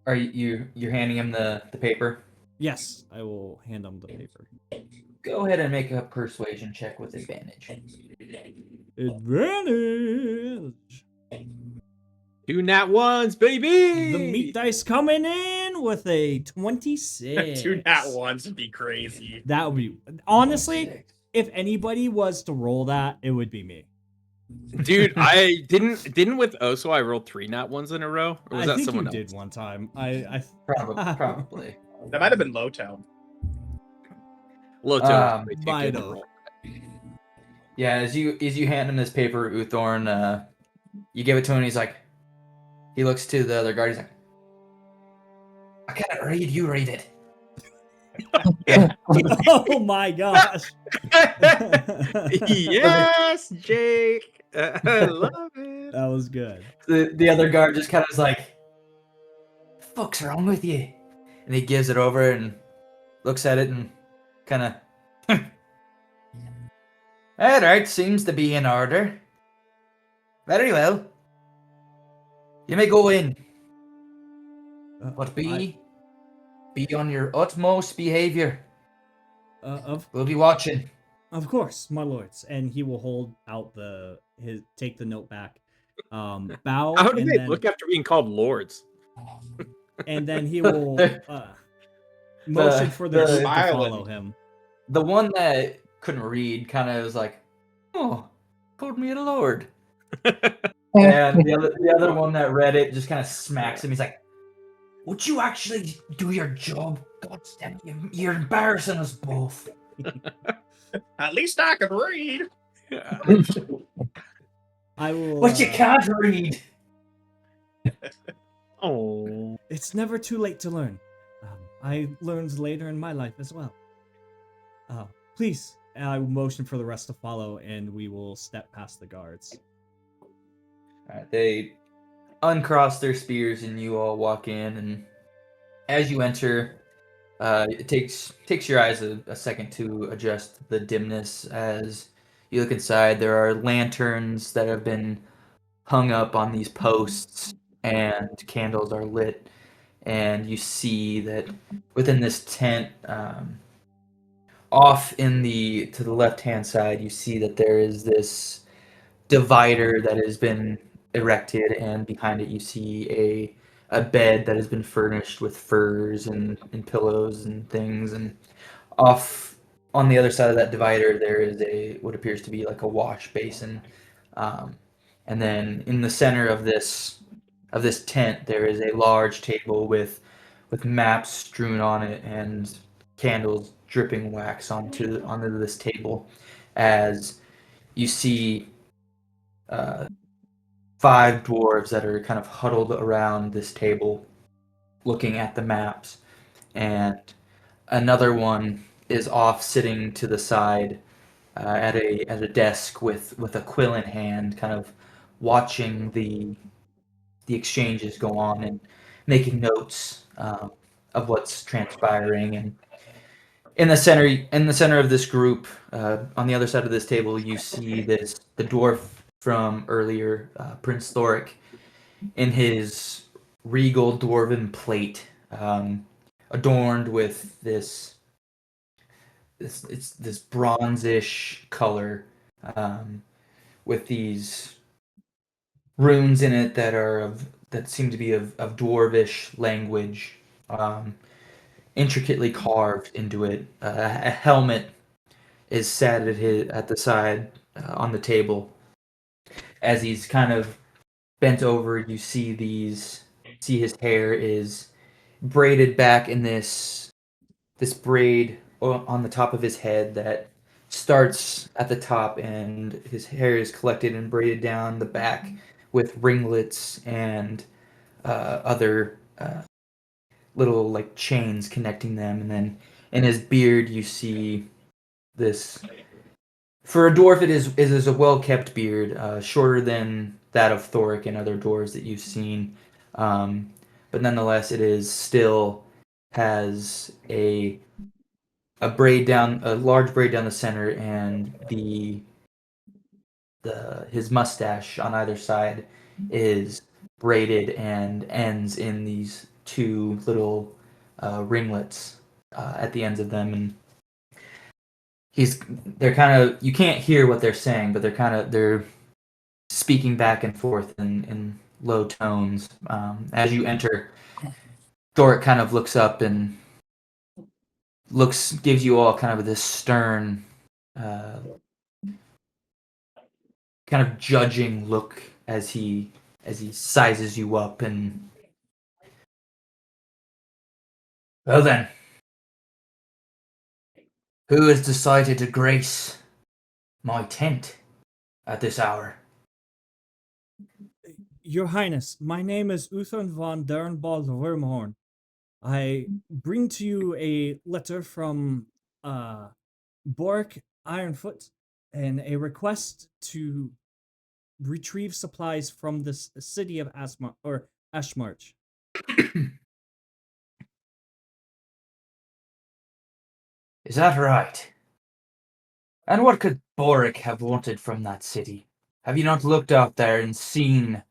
Are you're handing him the paper? Yes, I will hand him the paper. Go ahead and make a persuasion check with advantage. Advantage! 2 nat 1s, baby! The meat dice coming in with a 26. 2 nat 1s would be crazy. That would be... Honestly, if anybody was to roll that, it would be me. Dude, I didn't with Oso I rolled 3 nat 1s in a row? Or was I that think someone you else? did one time. Probably. That might have been Loto. Loto. Might have. Yeah, as you hand him this paper, Uthorn, you give it to him, and he's like, he looks to the other guard, he's like, I can't read, you read it. Oh my gosh. Yes, Jake. I love it. That was good. The other guard just kind of is like, fuck's wrong with you? And he gives it over and looks at it and kind of, alright, seems to be in order. Very well. You may go in. But be on your utmost behavior. We'll be watching. Of course, my lords. And he will hold out take the note back. Bow. How do and they then, look after being called lords? And then he will motion for the group to follow him. The one that couldn't read kind of was like, oh, called me a lord. And the other one that read it just kind of smacks him. He's like, would you actually do your job? God damn you, you're embarrassing us both. At least I can read. I will. But you can't read. Oh. It's never too late to learn. I learned later in my life as well. Please, I will motion for the rest to follow, and we will step past the guards. Alright, they uncross their spears, and you all walk in. And as you enter, it takes your eyes a second to adjust the dimness. As you look inside, there are lanterns that have been hung up on these posts, and candles are lit. And you see that within this tent, off to the left-hand side, you see that there is this divider that has been erected, and behind it you see a bed that has been furnished with furs and pillows and things. And off on the other side of that divider, there is what appears to be like a wash basin. And then in the center of this tent, there is a large table with maps strewn on it and candles dripping wax onto this table. As you see 5 dwarves that are kind of huddled around this table, looking at the maps, and another one is off sitting to the side at a desk with a quill in hand, kind of watching the exchanges go on and making notes of what's transpiring. And in the center of this group, on the other side of this table, you see the dwarf from earlier, Prince Thoric. in his regal dwarven plate, adorned with this bronzish color, with these runes in it that seem to be of dwarvish language, intricately carved into it. A helmet is set at the side, on the table. As he's kind of bent over, you see his hair is braided back in this braid on the top of his head that starts at the top, and his hair is collected and braided down the back with ringlets and other little like chains connecting them. And then in his beard, you see this. For a dwarf, it is a well kept beard, shorter than that of Thoric and other dwarves that you've seen, but nonetheless, it is still has a large braid down the center, and his mustache on either side is braided and ends in these two little ringlets at the ends of them. And they're kind of, you can't hear what they're saying, but they're speaking back and forth in low tones. As you enter, Doric kind of looks up and gives you all kind of this stern, kind of judging look as he sizes you up. And well then, who has decided to grace my tent at this hour? Your Highness, my name is Uthorn von Dernbald Wormhorn. I bring to you a letter from Bork Ironfoot and a request to retrieve supplies from the city of Ashmarsh. Is that right? And what could Boric have wanted from that city? Have you not looked out there and seen?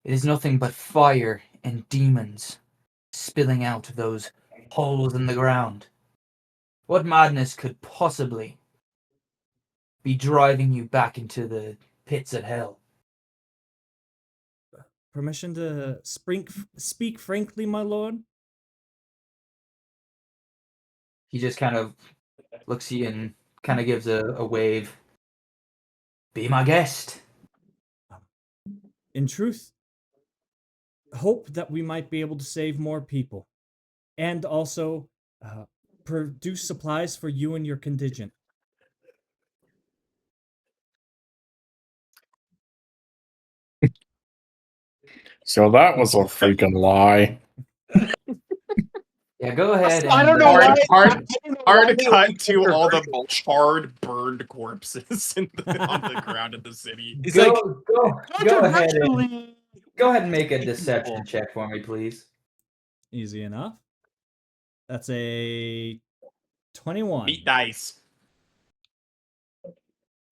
It is nothing but fire and demons spilling out of those holes in the ground. What madness could possibly be driving you back into the pits of hell? Permission to speak frankly, my lord? He just kind of looks at you and kind of gives a wave. Be my guest. In truth, hope that we might be able to save more people, and also produce supplies for you and your contingent. So that was a freaking lie. Yeah, go ahead. I don't know Hard- why. hard- I don't know hard why to they cut were to all the charred, burned corpses on the ground of the city. He's go, like, go ahead and Controversially, go ahead and make a deception check for me, please. Easy enough. That's a 21. meat dice.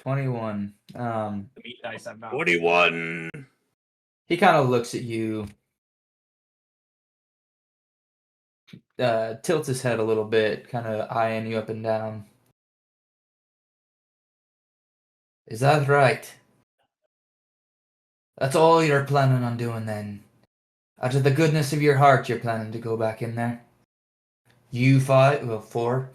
21. The meat dice I'm not. 21. He kind of looks at you, tilts his head a little bit, kind of eyeing you up and down. Is that right? That's all you're planning on doing then? Out of the goodness of your heart, you're planning to go back in there? You four?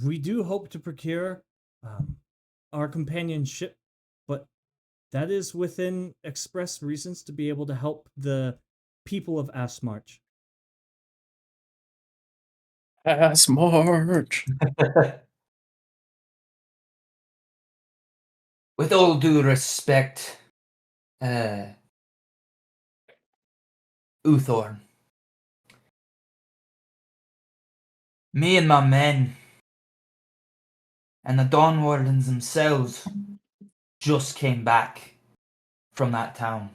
We do hope to procure our companionship, but that is within express reasons to be able to help the people of Ashmarsh. Ashmarsh. With all due respect, Uthorn, me and my men and the Dawn Wardens themselves just came back from that town.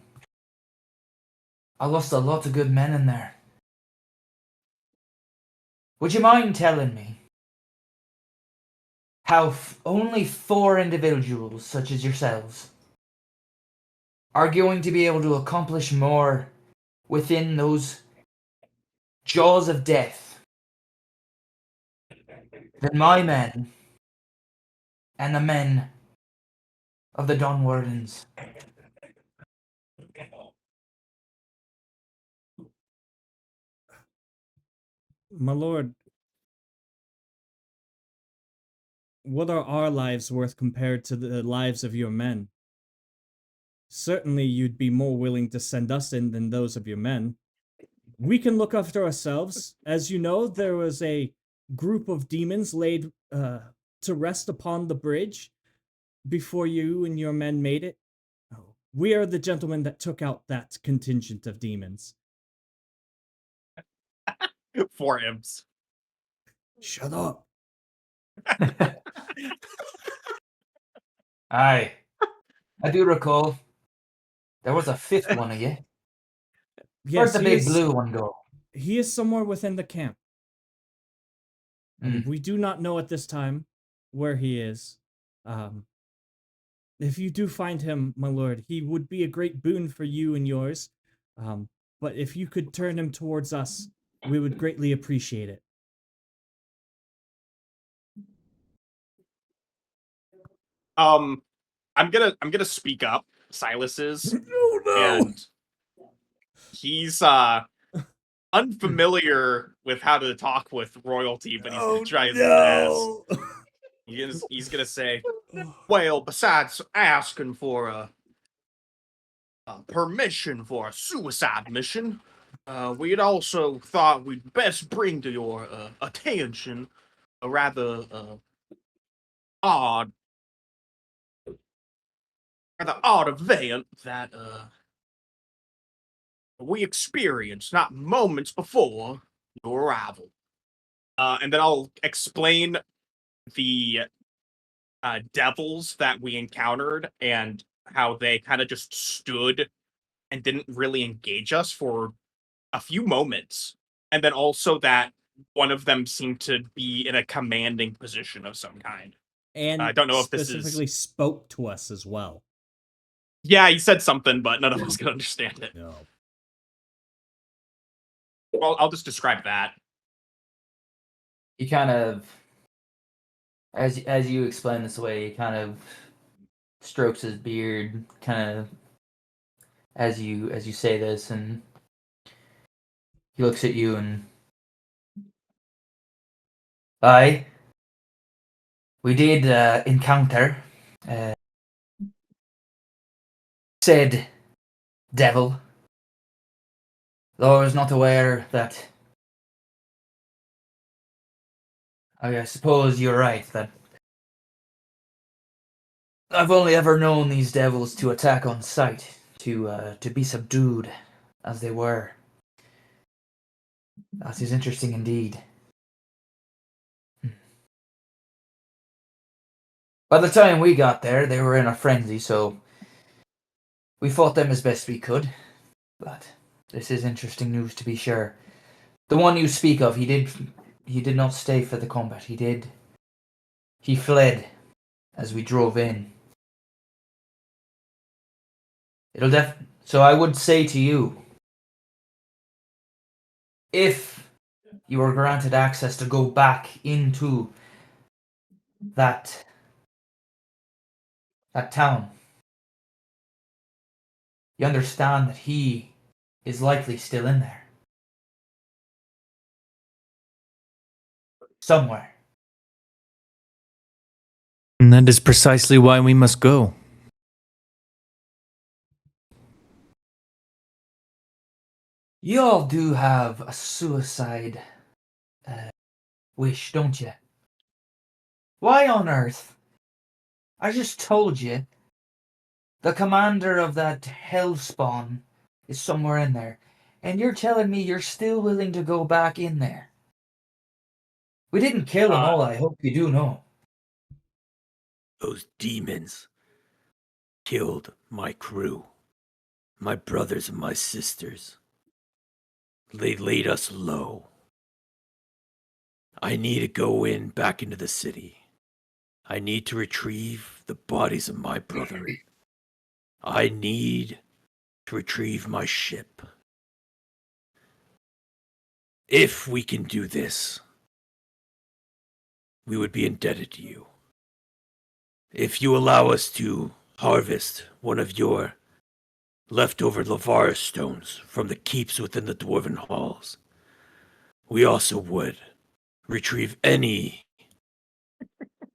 I lost a lot of good men in there. Would you mind telling me how only 4 individuals, such as yourselves, are going to be able to accomplish more within those jaws of death than my men and the men of the Dawn Wardens. My lord, what are our lives worth compared to the lives of your men? Certainly you'd be more willing to send us in than those of your men. We can look after ourselves. As you know, there was a group of demons laid to rest upon the bridge before you and your men made it. We are the gentlemen that took out that contingent of demons. 4 imps. Shut up. Aye. I do recall. There was a 5th one of you. Where'd Yes, the big blue one go? he is somewhere within the camp. Mm. We do not know at this time where he is. If you do find him, my lord, he would be a great boon for you and yours. But if you could turn him towards us, we would greatly appreciate it. I'm gonna speak up. Silas is, and he's unfamiliar with how to talk with royalty, but he's gonna try his best. He's gonna say, well, besides asking for a permission for a suicide mission, we had also thought we'd best bring to your attention a rather odd event that we experienced not moments before your arrival. And then I'll explain the devils that we encountered and how they kind of just stood and didn't really engage us for a few moments. And then also that one of them seemed to be in a commanding position of some kind. And I don't know if this specifically is... spoke to us as well. Yeah, he said something, but none of us could understand it. No. Well, I'll just describe that. He kind of, as you explain this away, he kind of strokes his beard, kind of as you say this, and he looks at you and, aye, we did encounter said devil, though I was not aware that. I suppose you're right that I've only ever known these devils to attack on sight, to be subdued, as they were. That is interesting indeed. By the time we got there, they were in a frenzy, so we fought them as best we could. But this is interesting news to be sure. The one you speak of, he did not stay for the combat. He fled as we drove in. So I would say to you, if you were granted access to go back into that town, you understand that he is likely still in there. Somewhere. And that is precisely why we must go. You all do have a suicide wish, don't you? Why on earth? I just told you the commander of that hellspawn is somewhere in there, and you're telling me you're still willing to go back in there. We didn't kill them all, I hope you do know. Those demons killed my crew, my brothers and my sisters. They laid us low. I need to go back into the city. I need to retrieve the bodies of my brethren. I need to retrieve my ship. If we can do this, we would be indebted to you. If you allow us to harvest one of your leftover Lavara stones from the keeps within the Dwarven halls, we also would retrieve any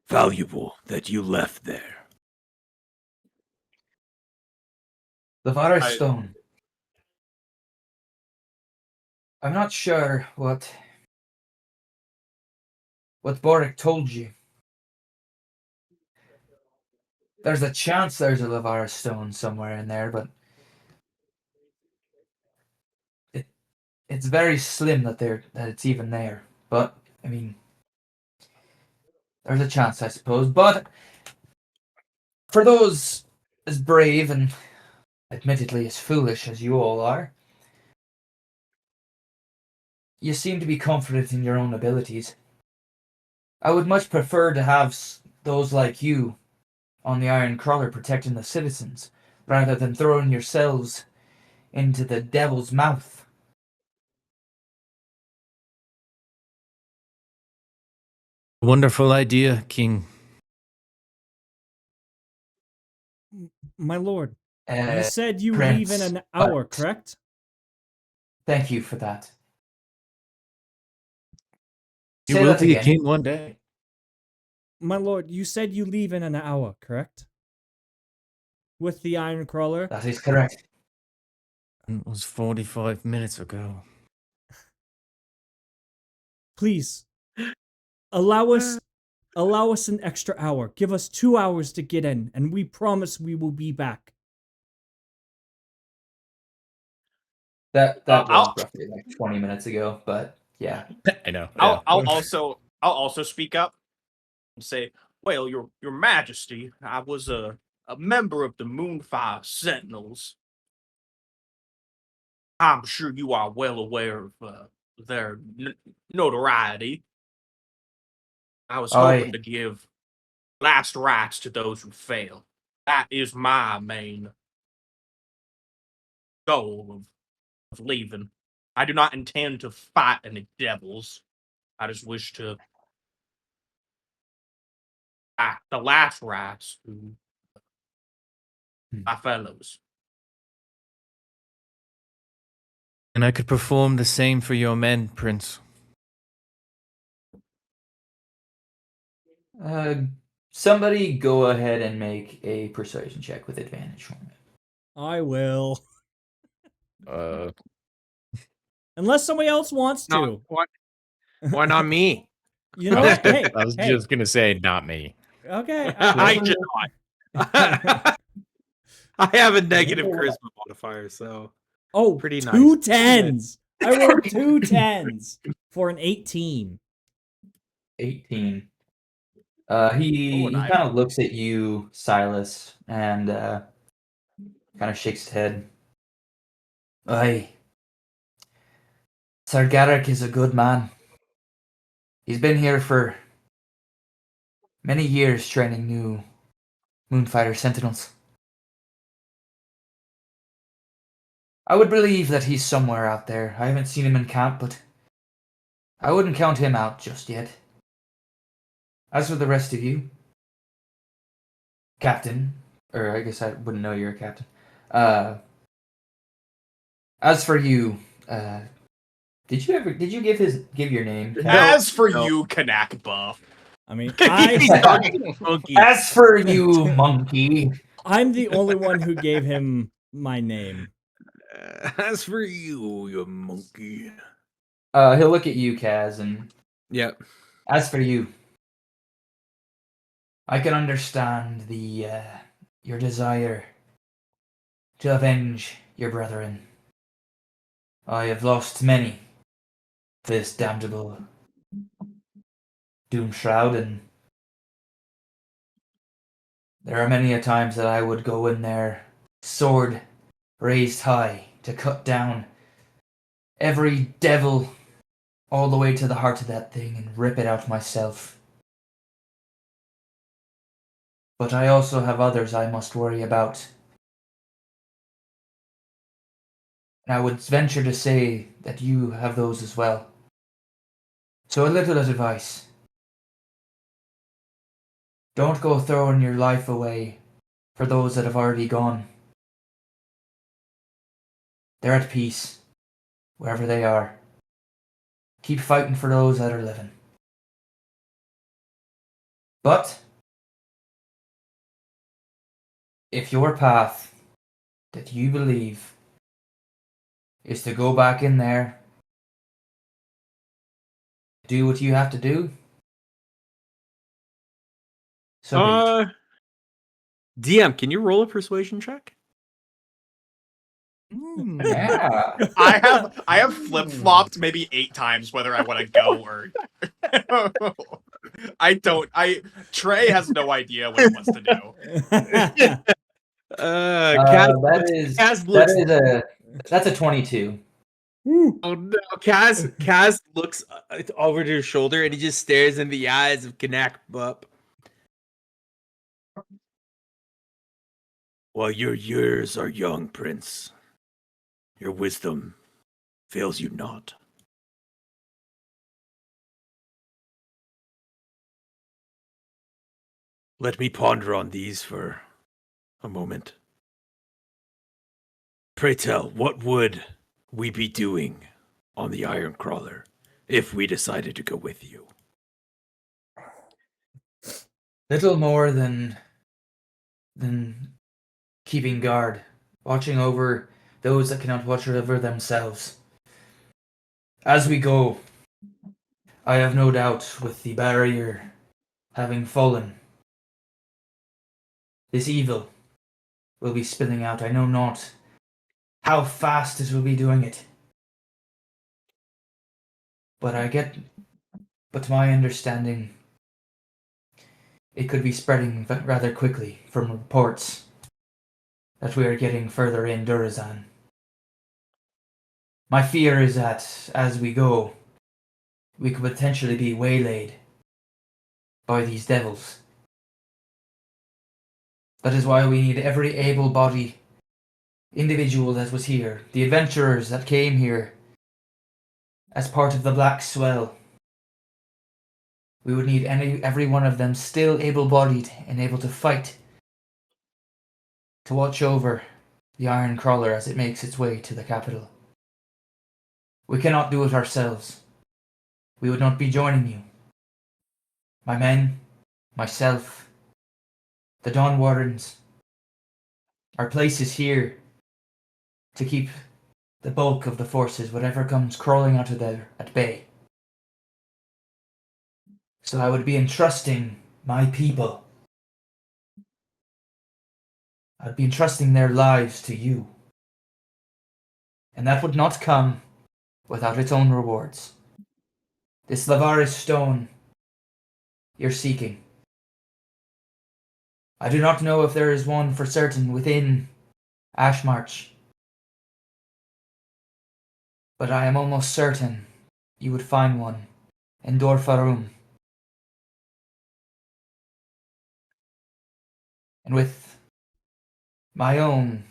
valuable that you left there. Lavara I- stone. I'm not sure what Boric told you. There's a chance there's a Lavara stone somewhere in there, but it's very slim that it's even there. But I mean, there's a chance, I suppose. But for those as brave and admittedly as foolish as you all are, you seem to be confident in your own abilities. I would much prefer to have those like you on the Iron Crawler protecting the citizens, rather than throwing yourselves into the devil's mouth. Wonderful idea, King. My lord, you said you Prince, leave in an hour, but- correct? Thank you for that. You Say will that be a again. king one day. My lord, you said you leave in an hour, correct? With the Iron Crawler? That is correct. It was 45 minutes ago. Please, allow us an extra hour. Give us 2 hours to get in, and we promise we will be back. That I'll- was roughly like 20 minutes ago, but yeah. I know. I'll also speak up and say, well, your Majesty, I was a member of the Moonfire Sentinels. I'm sure you are well aware of their notoriety. I was hoping to give last rites to those who fail. That is my main goal of leaving. I do not intend to fight any devils. I just wish to act the last rites to my fellows. And I could perform the same for your men, Prince. Somebody go ahead and make a persuasion check with advantage for me. I will. Uh, Unless somebody else wants to. No, why not me? You know what? Hey, I was hey. just gonna say, not me. Okay. I cannot. I have a negative charisma modifier, so Oh, pretty nice. 2 10s. I rolled 2 10s for an 18. 18. He Oh, nice. kind of looks at you, Silas, and kind of shakes his head. Aye. Sir Garrick is a good man. He's been here for many years training new Moonfighter Sentinels. I would believe that he's somewhere out there. I haven't seen him in camp, but I wouldn't count him out just yet. As for the rest of you, Captain, or I guess I wouldn't know you're a captain. As for you, did you give your name? Ken? As for no. you, Kanak Buff. I mean, He's talking to monkey. As for you, monkey. I'm the only one who gave him my name. As for you, you monkey. He'll look at you, Kaz, and Yep. as for you, I can understand your desire to avenge your brethren. I have lost many to this damnable doom shroud, and there are many a times that I would go in there, sword raised high, to cut down every devil all the way to the heart of that thing and rip it out myself. But I also have others I must worry about. And I would venture to say that you have those as well. So a little advice. Don't go throwing your life away for those that have already gone. They're at peace, wherever they are. Keep fighting for those that are living. But if your path that you believe is to go back in there, do what you have to do, so be it. DM, can you roll a persuasion check? Yeah. I have flip flopped maybe 8 times whether I want to go or. Trey has no idea what he wants to do. That's a 22. Oh no, Kaz looks over to his shoulder and he just stares in the eyes of Kanak Bup. While your years are young, Prince, your wisdom fails you not. Let me ponder on these for a moment. Pray tell, what would we be doing on the Iron Crawler if we decided to go with you? Little more than keeping guard, watching over those that cannot watch over themselves. As we go, I have no doubt with the barrier having fallen, this evil will be spilling out. I know not how fast it will be doing it. But to my understanding, it could be spreading rather quickly from reports that we are getting further in Durazan. My fear is that as we go, we could potentially be waylaid by these devils. That is why we need every able-bodied individual that was here, the adventurers that came here as part of the Black Swell. We would need every one of them still able-bodied and able to fight, to watch over the Iron Crawler as it makes its way to the capital. We cannot do it ourselves. We would not be joining you. My men, myself, the Dawn Wardens. Our place is here to keep the bulk of the forces, whatever comes crawling out of there, at bay. So I would be entrusting my people. I'd be entrusting their lives to you. And that would not come without its own rewards. This Lavaris stone you're seeking. I do not know if there is one for certain within Ashmarsh, but I am almost certain you would find one in Dorfarum. And with my own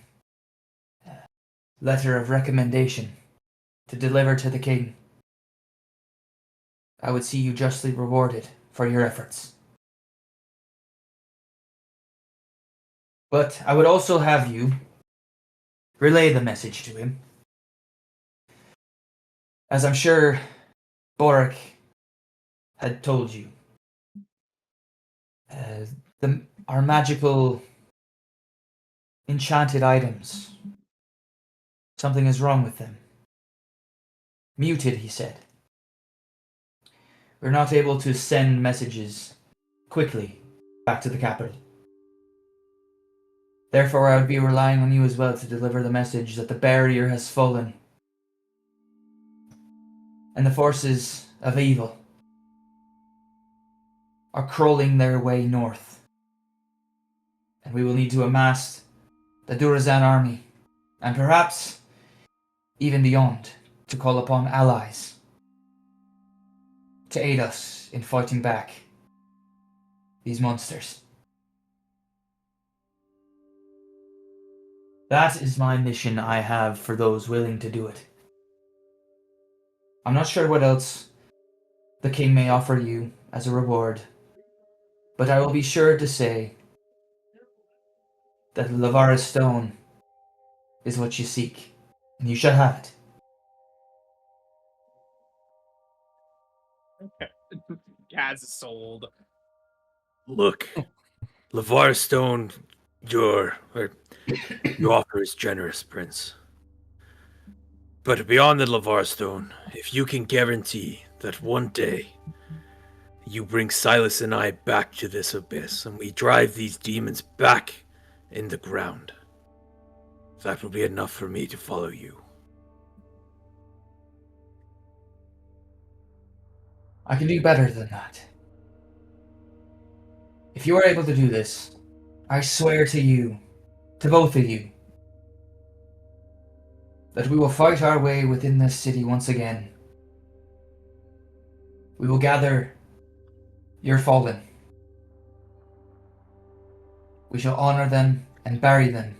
letter of recommendation to deliver to the king, I would see you justly rewarded for your efforts. But I would also have you relay the message to him. As I'm sure Boric had told you, our magical enchanted items, something is wrong with them. Muted, he said. We're not able to send messages quickly back to the capital. Therefore, I would be relying on you as well to deliver the message that the barrier has fallen and the forces of evil are crawling their way north. And we will need to amass the Durazan army, and perhaps even beyond, to call upon allies to aid us in fighting back these monsters. That is my mission I have for those willing to do it. I'm not sure what else the king may offer you as a reward, but I will be sure to say that the Lavara stone is what you seek, and you shall have it. Gaz is sold. Look, Lavar Stone, your offer is generous, Prince. But beyond the Lavar Stone, if you can guarantee that one day you bring Silas and I back to this abyss and we drive these demons back in the ground, that will be enough for me to follow you. I can do better than that. If you are able to do this, I swear to you, to both of you, that we will fight our way within this city once again. We will gather your fallen. We shall honor them and bury them,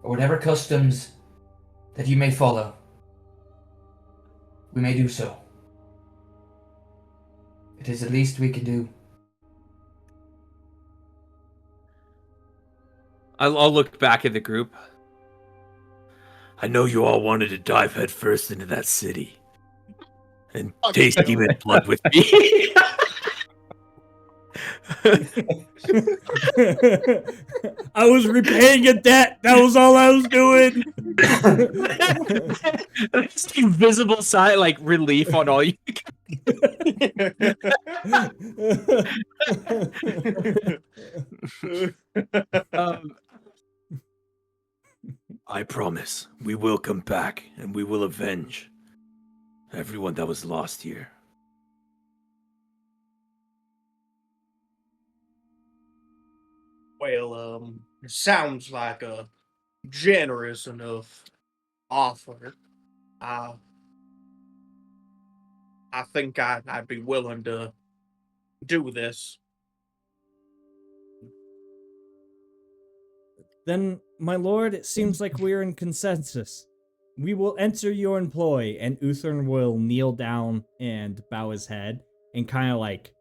or whatever customs that you may follow. We may do so. It is the least we can do. I'll look back at the group. I know you all wanted to dive headfirst into that city and taste demon blood with me. I was repaying a debt. That was all I was doing. It's invisible side, like relief on all you. I promise we will come back and we will avenge everyone that was lost here. Well, it sounds like a generous enough offer. I think I'd be willing to do this. Then, my lord, it seems like we're in consensus. We will enter your employ, and Uthern will kneel down and bow his head, and kind of like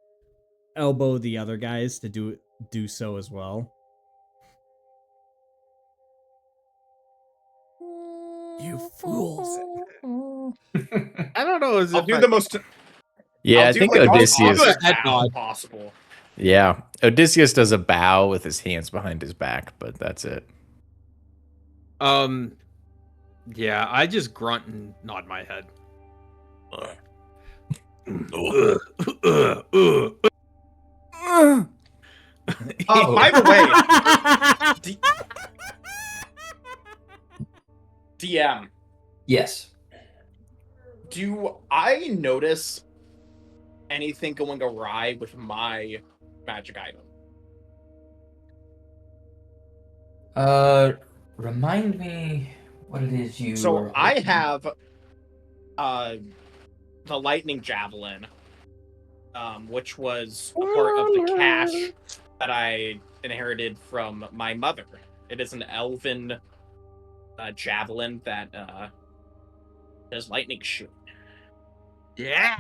elbow the other guys to do so as well. You fools. I don't know. I'll do the most. Yeah, I'll I do, think like, the most Odysseus. obvious Head bow nod. possible. Yeah, Odysseus does a bow with his hands behind his back, but that's it. Yeah, I just grunt and nod my head. By the way, DM, Yes. do I notice anything going awry with my magic item? Remind me what it is you. So are I looking- have the lightning javelin, which was a part of the cache that I inherited from my mother. It is an elven javelin that does lightning shoot. Yeah.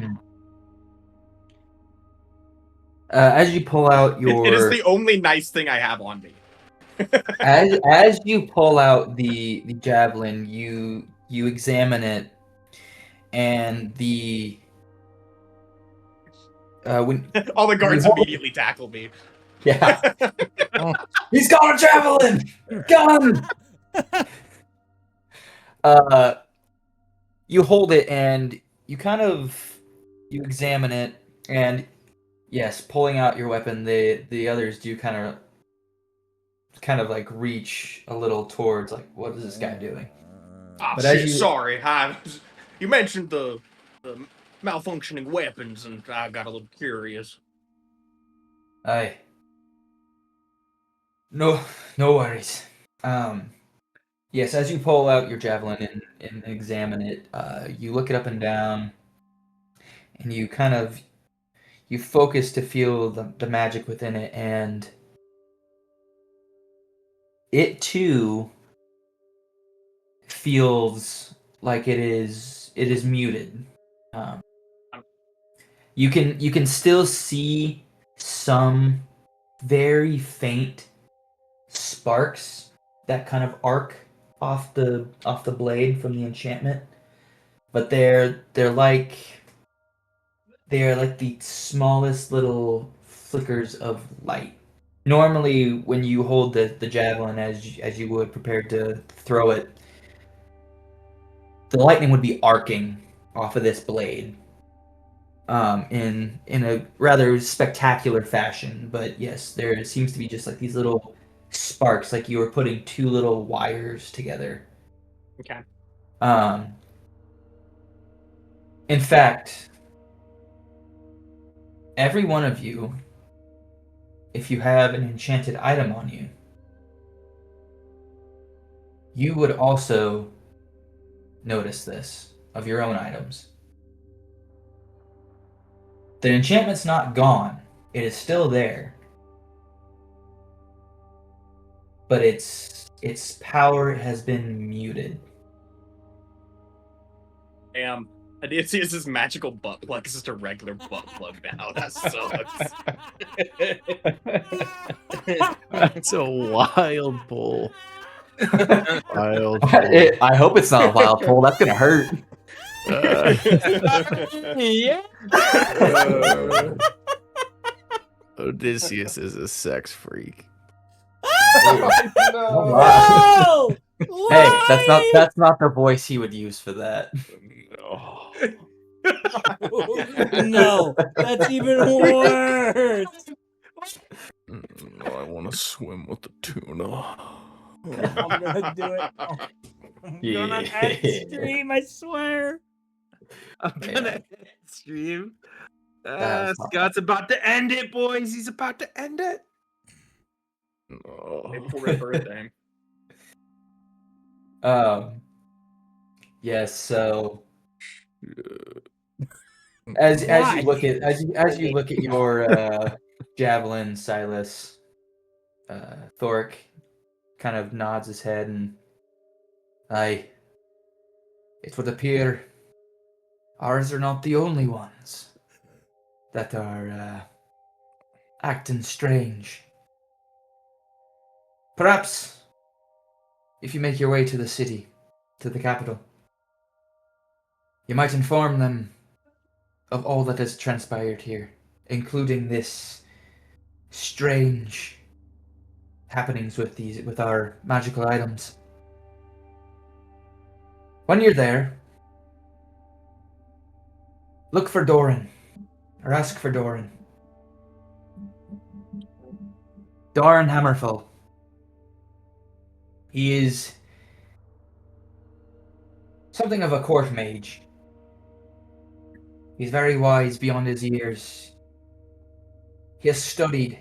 As you pull out your. It is the only nice thing I have on me. as you pull out the javelin, you examine it, and the when All the guards hold- immediately tackle me. yeah, he's got a javelin, gun. You hold it and you you examine it, and yes, pulling out your weapon, the others do kind of like reach a little towards, like, what is this guy doing? Ah, But as shit, you- sorry. You mentioned the malfunctioning weapons, and I got a little curious. Aye. No worries. Yes, as you pull out your javelin and examine it, you look it up and down, and you focus to feel the magic within it, and it too feels like it is muted. You can still see some very faint sparks that kind of arc off the blade from the enchantment, but they're like the smallest little flickers of light. Normally, when you hold the javelin as you would prepare to throw it, the lightning would be arcing off of this blade, in a rather spectacular fashion. But yes, there seems to be just like these little sparks, like you were putting two little wires together. Okay. In fact, every one of you, if you have an enchanted item on you, you would also notice this of your own items. The enchantment's not gone. It is still there. But its power has been muted. Damn. Odysseus' magical butt plug is just a regular butt plug now. That sucks. That's a wild pull. Wild pull. I hope it's not a wild pull. That's gonna hurt. Yeah. Odysseus is a sex freak. Oh, wow. Hey, that's not the voice he would use for that. No. No, that's even worse. I want to swim with the tuna. I'm gonna do it. I'm gonna end stream, I swear. I'm gonna stream. That's Scott's about to end it, boys. He's about to end it. Maybe for his birthday. Yes. So, as you look at your javelin, Silas, Thoric kind of nods his head and, aye, it would appear ours are not the only ones that are acting strange. Perhaps, if you make your way to the city, to the capital, you might inform them of all that has transpired here, including this strange happenings with our magical items. When you're there, look for Doran, or ask for Doran. Doran Hammerfall. He is something of a court mage. He's very wise beyond his years. He has studied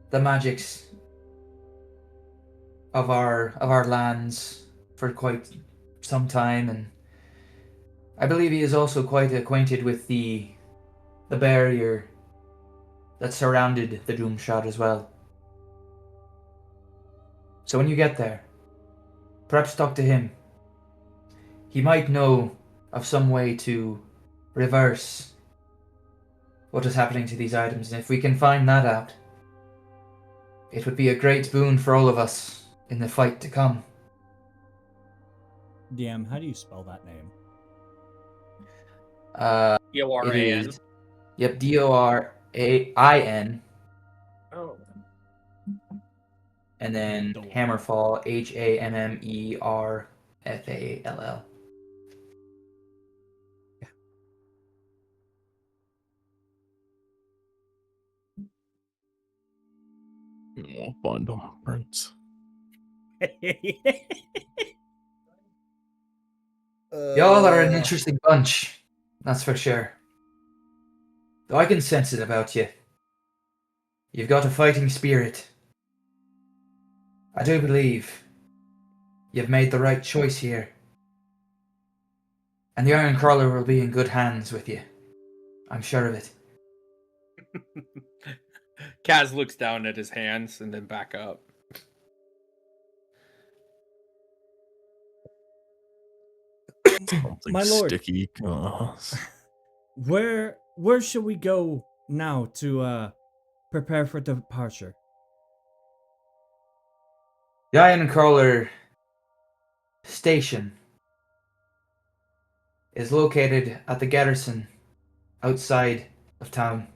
the magics of our lands for quite some time, and I believe he is also quite acquainted with the barrier that surrounded the Doomshot as well. So when you get there, perhaps talk to him. He might know of some way to reverse what is happening to these items, and if we can find that out, it would be a great boon for all of us in the fight to come. DM, how do you spell that name? D-O-R-A-N. Yep, Dorain. Oh. And then Hammerfall, Hammerfall. I'll find them, Prince. Y'all are an interesting bunch, that's for sure. Though I can sense it about you. You've got a fighting spirit. I do believe you've made the right choice here. And the Iron Crawler will be in good hands with you. I'm sure of it. Kaz looks down at his hands and then back up. Something My lord. sticky. Oh. Where should we go now to prepare for departure? The Iron Crawler station is located at the garrison outside of town.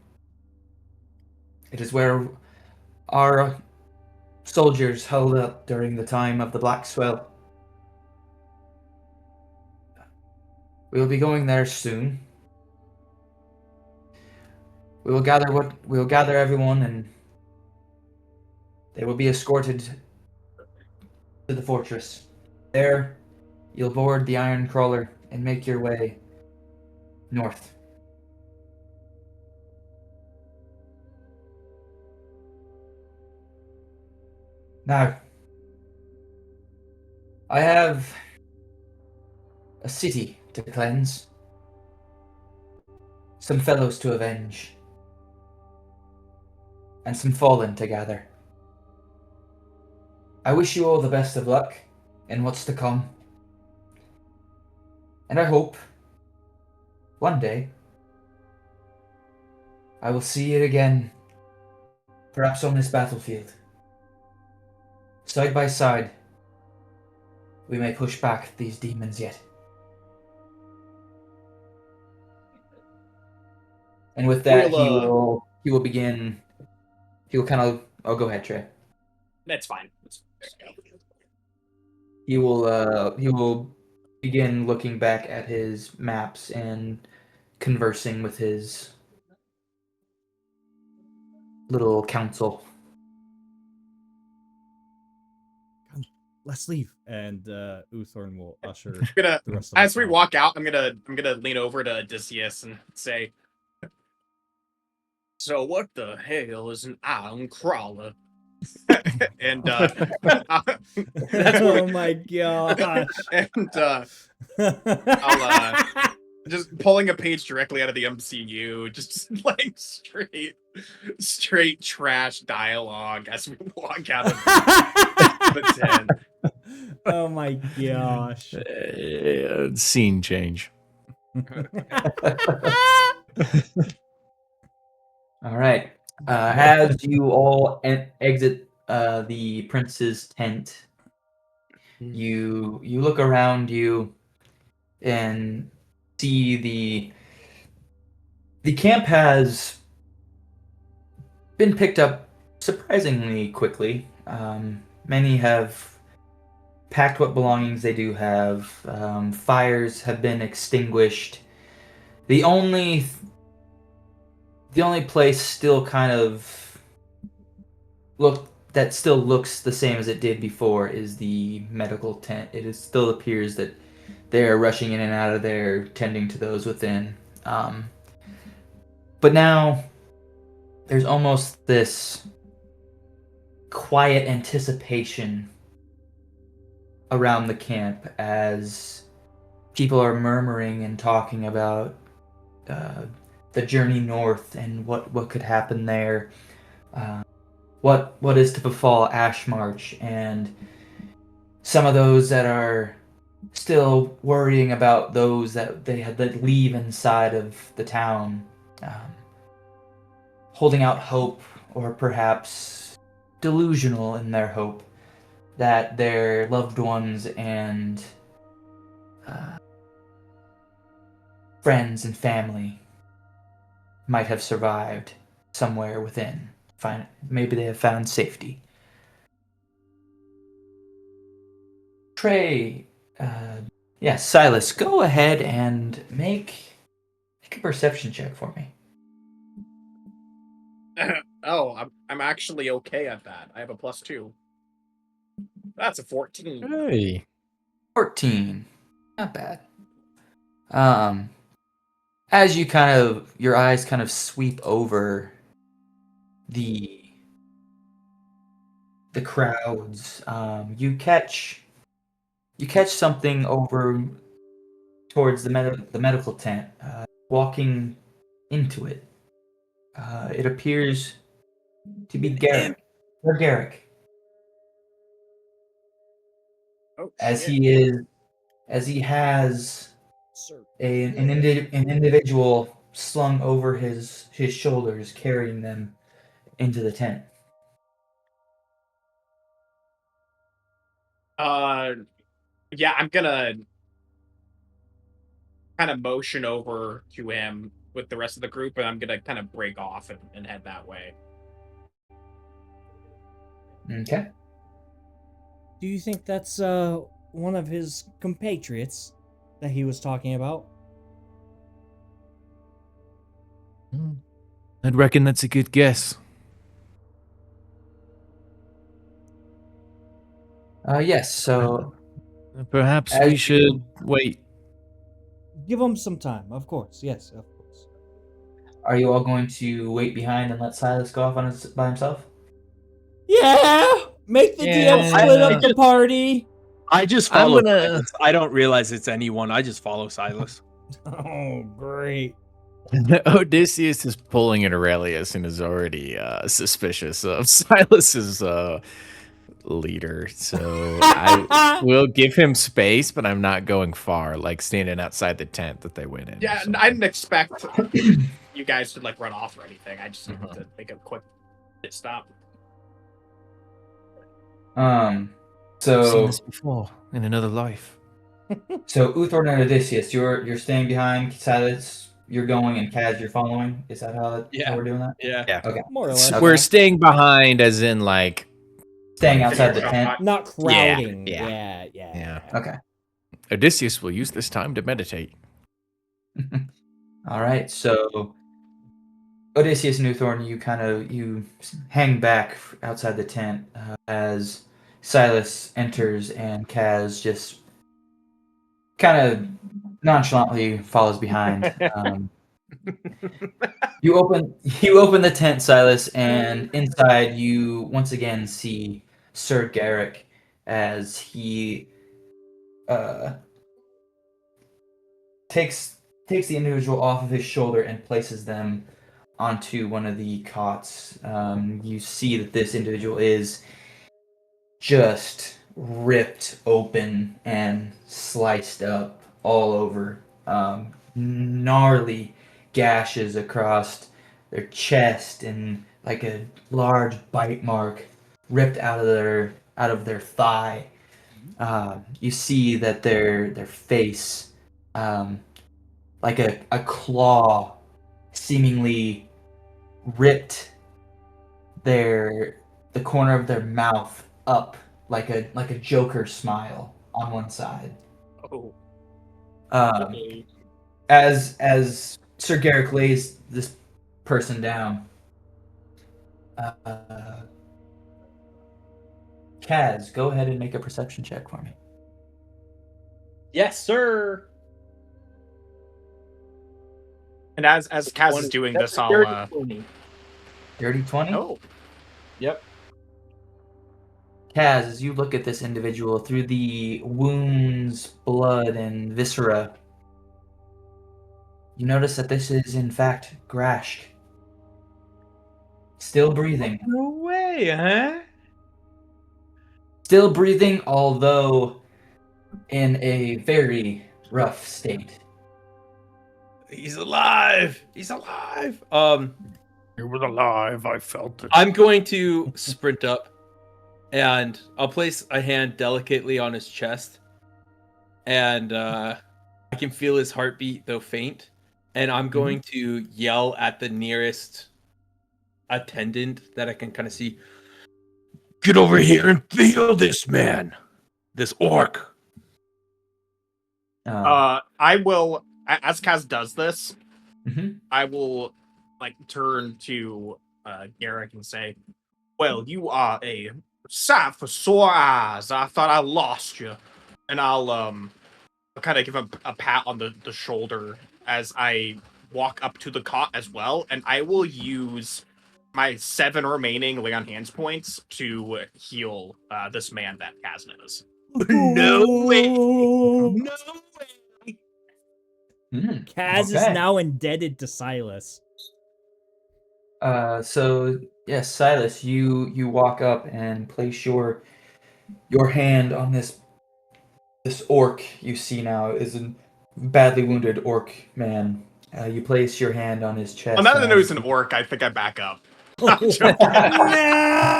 It is where our soldiers held up during the time of the Black Swell. We will be going there soon. We will gather everyone, and they will be escorted to the fortress. There, you'll board the Iron Crawler and make your way north. Now, I have a city to cleanse, some fellows to avenge, and some fallen to gather. I wish you all the best of luck in what's to come. And I hope one day I will see it again, perhaps on this battlefield. Side by side, we may push back these demons yet. And with that, he will begin. He will kind of. Oh, go ahead, Trey. That's fine. He will begin looking back at his maps and conversing with his little council. Let's leave. And Uthorn will usher the rest of as us we out. walk out, I'm gonna lean over to Odysseus and say, "So what the hell is an iron crawler?" And that's Oh what, my gosh. and I'll just pulling a page directly out of the MCU, just like straight trash dialogue as we walk out of the tent. Oh my gosh. Scene change. All right. As you all exit the prince's tent, you look around you and see the camp has been picked up surprisingly quickly. Many have packed what belongings they do have. Fires have been extinguished. The only place still kind of still looks the same as it did before is the medical tent. It still appears that they're rushing in and out of there, tending to those within. But now there's almost this quiet anticipation around the camp as people are murmuring and talking about the journey north and what could happen there, what is to befall Ashmarsh, and some of those that are still worrying about those that they had to leave inside of the town, holding out hope, or perhaps delusional in their hope that their loved ones and friends and family might have survived somewhere within. Maybe they have found safety. Trey, Silas, go ahead and make a perception check for me. Oh, I'm actually okay at that. I have a +2. That's a 14. Hey. 14. Not bad. As you your eyes kind of sweep over the crowds, you catch something over towards the medical tent, walking into it. It appears to be Garrick. Or Garrick. Oh, As shit. he is as he has Sir. an individual slung over his shoulders, carrying them into the tent. Yeah, I'm gonna kind of motion over to him with the rest of the group, and I'm gonna kind of break off and head that way. Okay. Do you think that's one of his compatriots that he was talking about? I'd reckon that's a good guess. Yes, so Perhaps as we should you- wait. Give him some time, of course. Yes, of course. Are you all going to wait behind and let Silas go off by himself? Yeah! Make the Yeah. DM split up the party! I just I'm follow gonna- Silas. I don't realize it's anyone. I just follow Silas. Oh, great. Odysseus is pulling at Aurelius and is already suspicious of Silas's leader. So I will give him space, but I'm not going far, like standing outside the tent that they went in. or Yeah, something. I didn't expect you guys to like run off or anything. I just needed to make a quick stop. I've seen So this before in another life. Uthor and Odysseus, you're staying behind. Silas, you're going, and Kaz, you're following. Is that how we're doing that? Yeah. Okay. More or less. Okay. We're staying behind, as in like Staying 20 outside the feet. tent. Not crowding. yeah. Yeah. Okay. Odysseus will use this time to meditate. All right. So Odysseus and Uthorn, you hang back outside the tent as Silas enters, and Kaz just kind of nonchalantly follows behind. You open the tent, Silas, and inside you once again see Sir Garrick as he takes the individual off of his shoulder and places them onto one of the cots. You see that this individual is just ripped open and sliced up all over. Gnarly gashes across their chest and like a large bite mark ripped out of their thigh. You see that their face, like a claw, seemingly ripped the corner of their mouth up like a Joker smile on one side. Oh. As Sir Garrick lays this person down, Kaz, go ahead and make a perception check for me. Yes, sir. And as Kaz is doing this, I'll Dirty 20? oh. Yep. Kaz, as you look at this individual through the wounds, blood, and viscera, you notice that this is in fact Grashk. Still breathing. No way, huh? Still breathing, although in a very rough state. He's alive. He's alive. He was alive. I felt it. I'm going to sprint up, and I'll place a hand delicately on his chest, and I can feel his heartbeat, though faint. And I'm going to yell at the nearest attendant that I can kind of see. Get over here and feel this man. This orc. I will, as Kaz does this, Mhm. I will like turn to Garrick and say, "Well, you are a sight for sore eyes. I thought I lost you," and I'll kind of give him a pat on the shoulder as I walk up to the cot as well, and I will use my 7 remaining lay on hands points to heal this man that Kaz knows. No way. No way. Kaz is Okay. now indebted to Silas. So yes, Silas, you walk up and place your hand on this This orc you see now is a badly wounded orc man. You place your hand on his chest. Now that I know he's and an orc, I think I back up. No! I'm joking.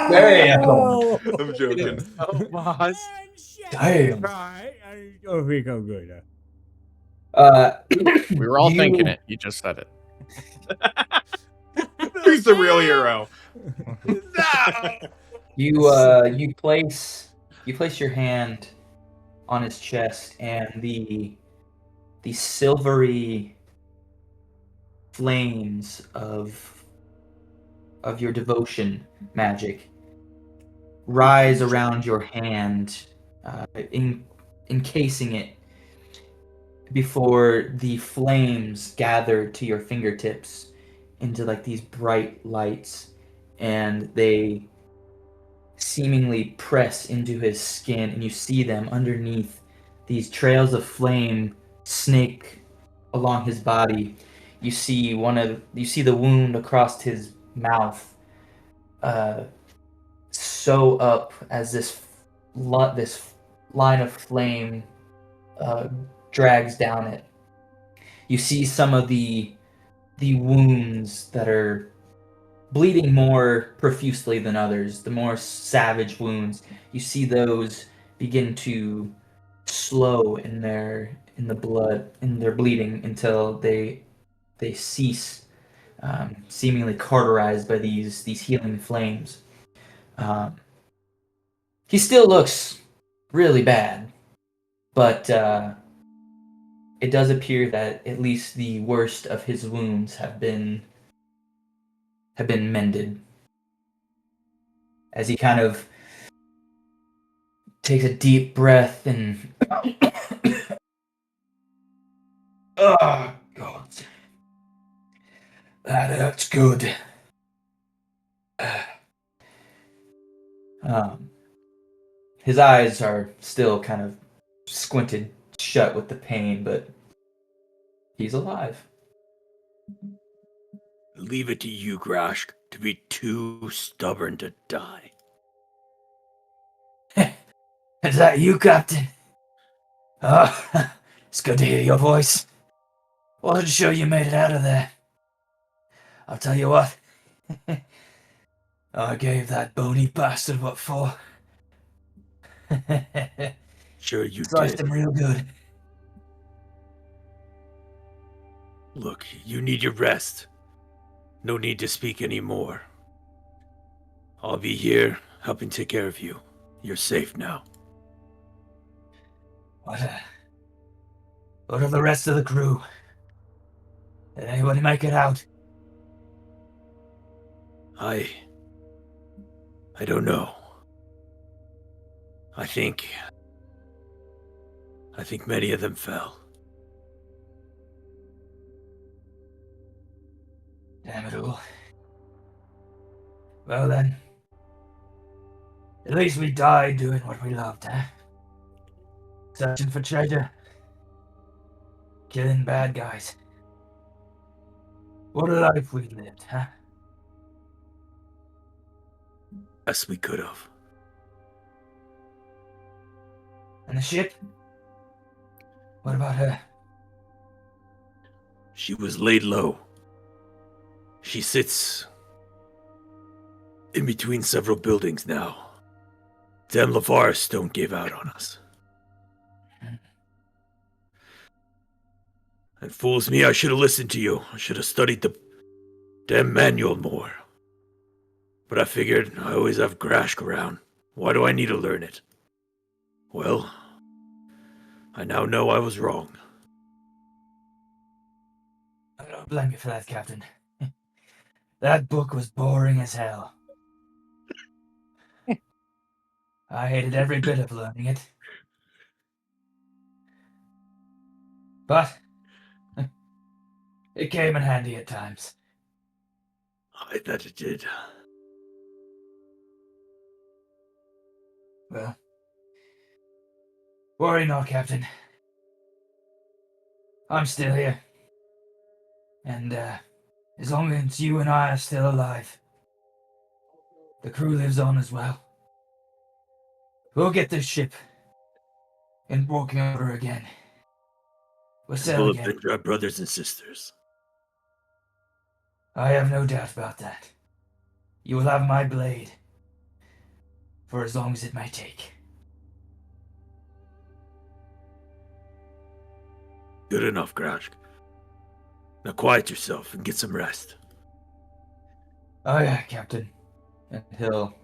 Damn. I'm joking. Oh, boss. Damn. Oh, we go good. We were all you- thinking it. You just said it. Who's the real hero? You place your hand on his chest, and the silvery flames of your devotion magic rise around your hand, encasing it before the flames gather to your fingertips into like these bright lights, and they seemingly press into his skin, and you see them underneath these trails of flame snake along his body. You see the wound across his mouth sew up as this line of flame drags down it. You see some of the wounds that are bleeding more profusely than others, the more savage wounds. You see those begin to slow in their bleeding until they cease, seemingly cauterized by these healing flames. He still looks really bad, but it does appear that at least the worst of his wounds have been mended. As he kind of takes a deep breath and oh God, that hurts good. His eyes are still kind of squinted shut with the pain, but he's alive. Leave it to you, Grashk, to be too stubborn to die. Is that you, Captain? Oh, it's good to hear your voice. Wasn't sure you made it out of there. I'll tell you what. I gave that bony bastard what for. Sure you Sliced did. him real good. Look, you need your rest. No need to speak anymore. I'll be here, helping take care of you. You're safe now. What of the rest of the crew? Did anybody make it out? I don't know. I think many of them fell. Damn it all. Well then. At least we died doing what we loved, huh? Searching for treasure. Killing bad guys. What a life we lived, huh? Best we could have. And the ship? What about her? She was laid low. She sits in between several buildings now. Damn Lavarus don't give out on us. And fools me, I should have listened to you. I should have studied the damn manual more. But I figured I always have Grashk around. Why do I need to learn it? Well, I now know I was wrong. I don't blame you for that, Captain. That book was boring as hell. I hated every bit of learning it. But it came in handy at times. I bet it did. Well, worry not, Captain. I'm still here. And as long as you and I are still alive, the crew lives on as well. We'll get this ship in working order again. We'll And sail we'll again. avenge our brothers and sisters. I have no doubt about that. You will have my blade for as long as it may take. Good enough, Grashk. Now quiet yourself and get some rest. Oh yeah, Captain. And he'll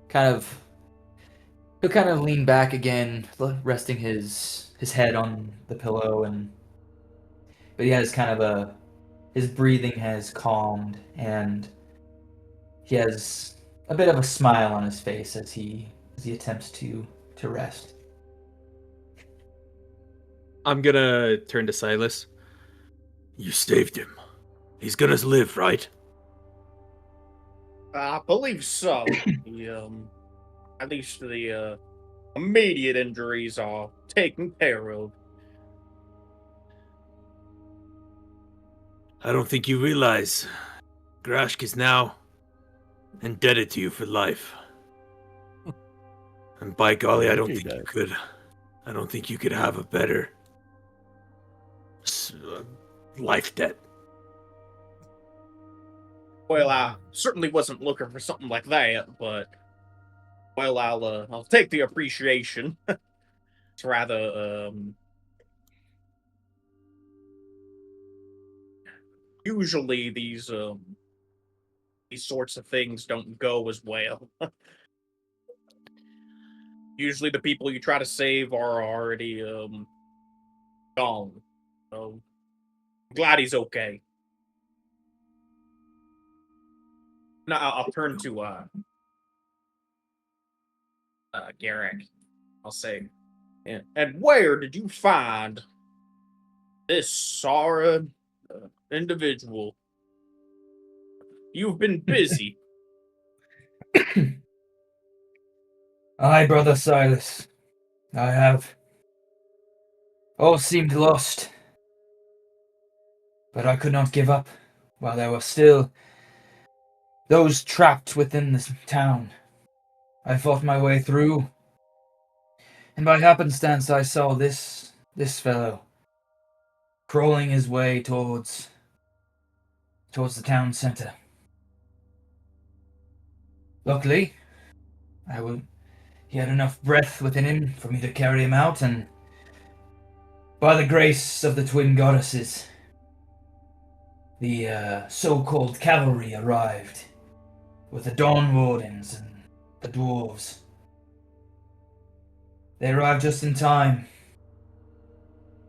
kind of lean back again, resting his head on the pillow, but he has kind of his breathing has calmed, and he has a bit of a smile on his face as he attempts to rest. I'm gonna turn to Silas. You saved him. He's gonna live, right? I believe so. At least the immediate injuries are taken care of. I don't think you realize Grashk is now indebted to you for life. And by golly, I don't think you could. I don't think you could have a better life debt. Well, I certainly wasn't looking for something like that, but well, I'll take the appreciation. It's rather usually these sorts of things don't go as well. Usually the people you try to save are already gone. So I'm glad he's okay. Now I'll turn to Garrick. I'll say, and where did you find this sorry individual? You've been busy. Aye, brother Silas. I have. All seemed lost. But I could not give up while there were still those trapped within this town. I fought my way through, and by happenstance I saw this fellow crawling his way towards the town center. Luckily, he had enough breath within him for me to carry him out, and by the grace of the twin goddesses, the so-called cavalry arrived with the Dawn Wardens and the dwarves. They arrived just in time,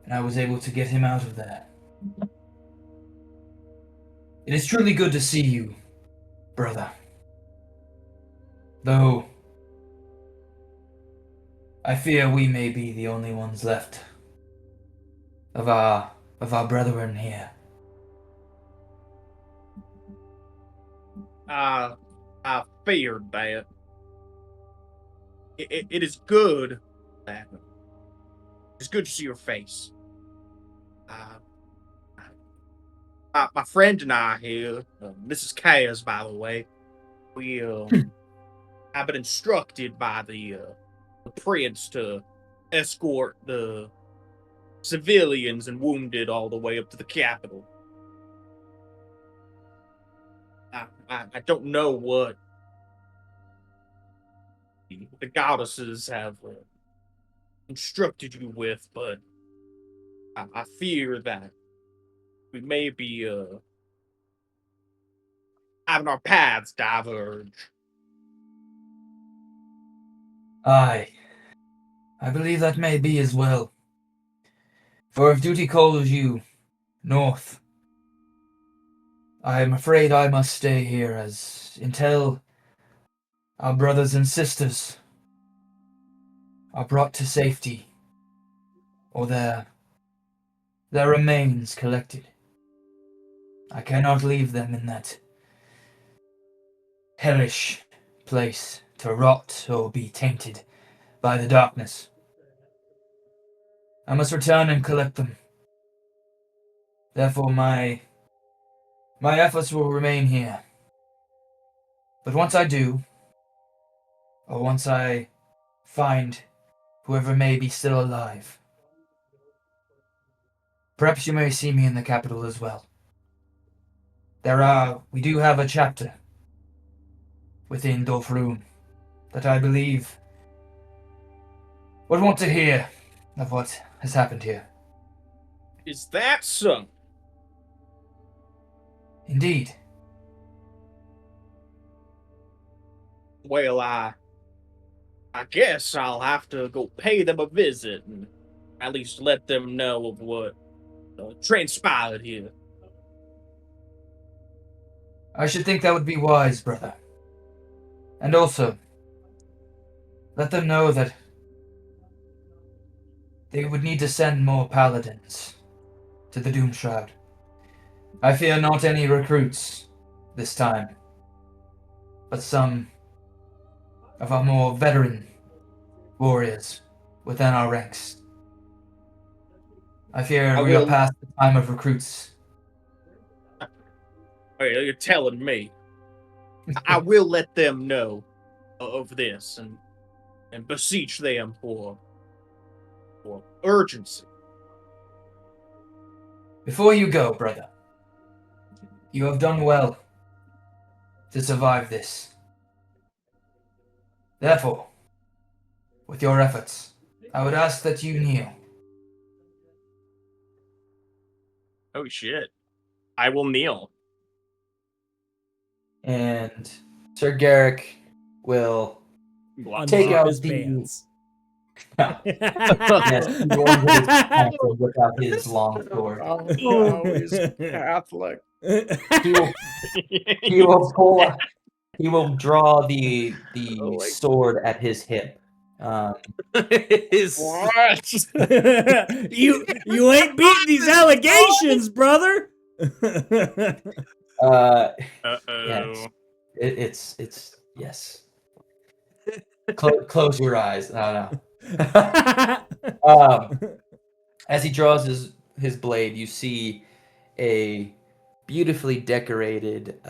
and I was able to get him out of there. It is truly good to see you, brother. Though, I fear we may be the only ones left of our brethren here. I feared that. It is good that it's good to see your face. My friend and I here, Mrs. Cares, by the way, we have been instructed by the prince to escort the civilians and wounded all the way up to the capital. I don't know what the goddesses have instructed you with, but I fear that we may be having our paths diverge. Aye, I believe that may be as well. For if duty calls you north, I am afraid I must stay here until our brothers and sisters are brought to safety, or their remains collected. I cannot leave them in that hellish place to rot or be tainted by the darkness. I must return and collect them. Therefore, my efforts will remain here. But once I do, or once I find whoever may be still alive. Perhaps you may see me in the capital as well. We do have a chapter within Dofrun that I believe would want to hear of what has happened here. Is that so? Indeed. Well, I guess I'll have to go pay them a visit and at least let them know of what transpired here. I should think that would be wise, brother. And also, let them know that they would need to send more paladins to the Doomshroud. I fear not any recruits this time, but some of our more veteran warriors within our ranks. I fear we are past the time of recruits. Hey, you're telling me. I will let them know of this and beseech them for urgency. Before you go, brother, you have done well to survive this. Therefore, with your efforts, I would ask that you kneel. Oh shit. I will kneel. And Sir Garrick will take Unzip out his the pants. yes, he will unzip his pants and whip out his long sword. Oh no, he's Catholic. He will pull. He will draw the Oh, like- sword at his hip. What? you ain't beating these allegations, brother. Yes, it's yes. Close your eyes. No. As he draws his blade, you see a beautifully decorated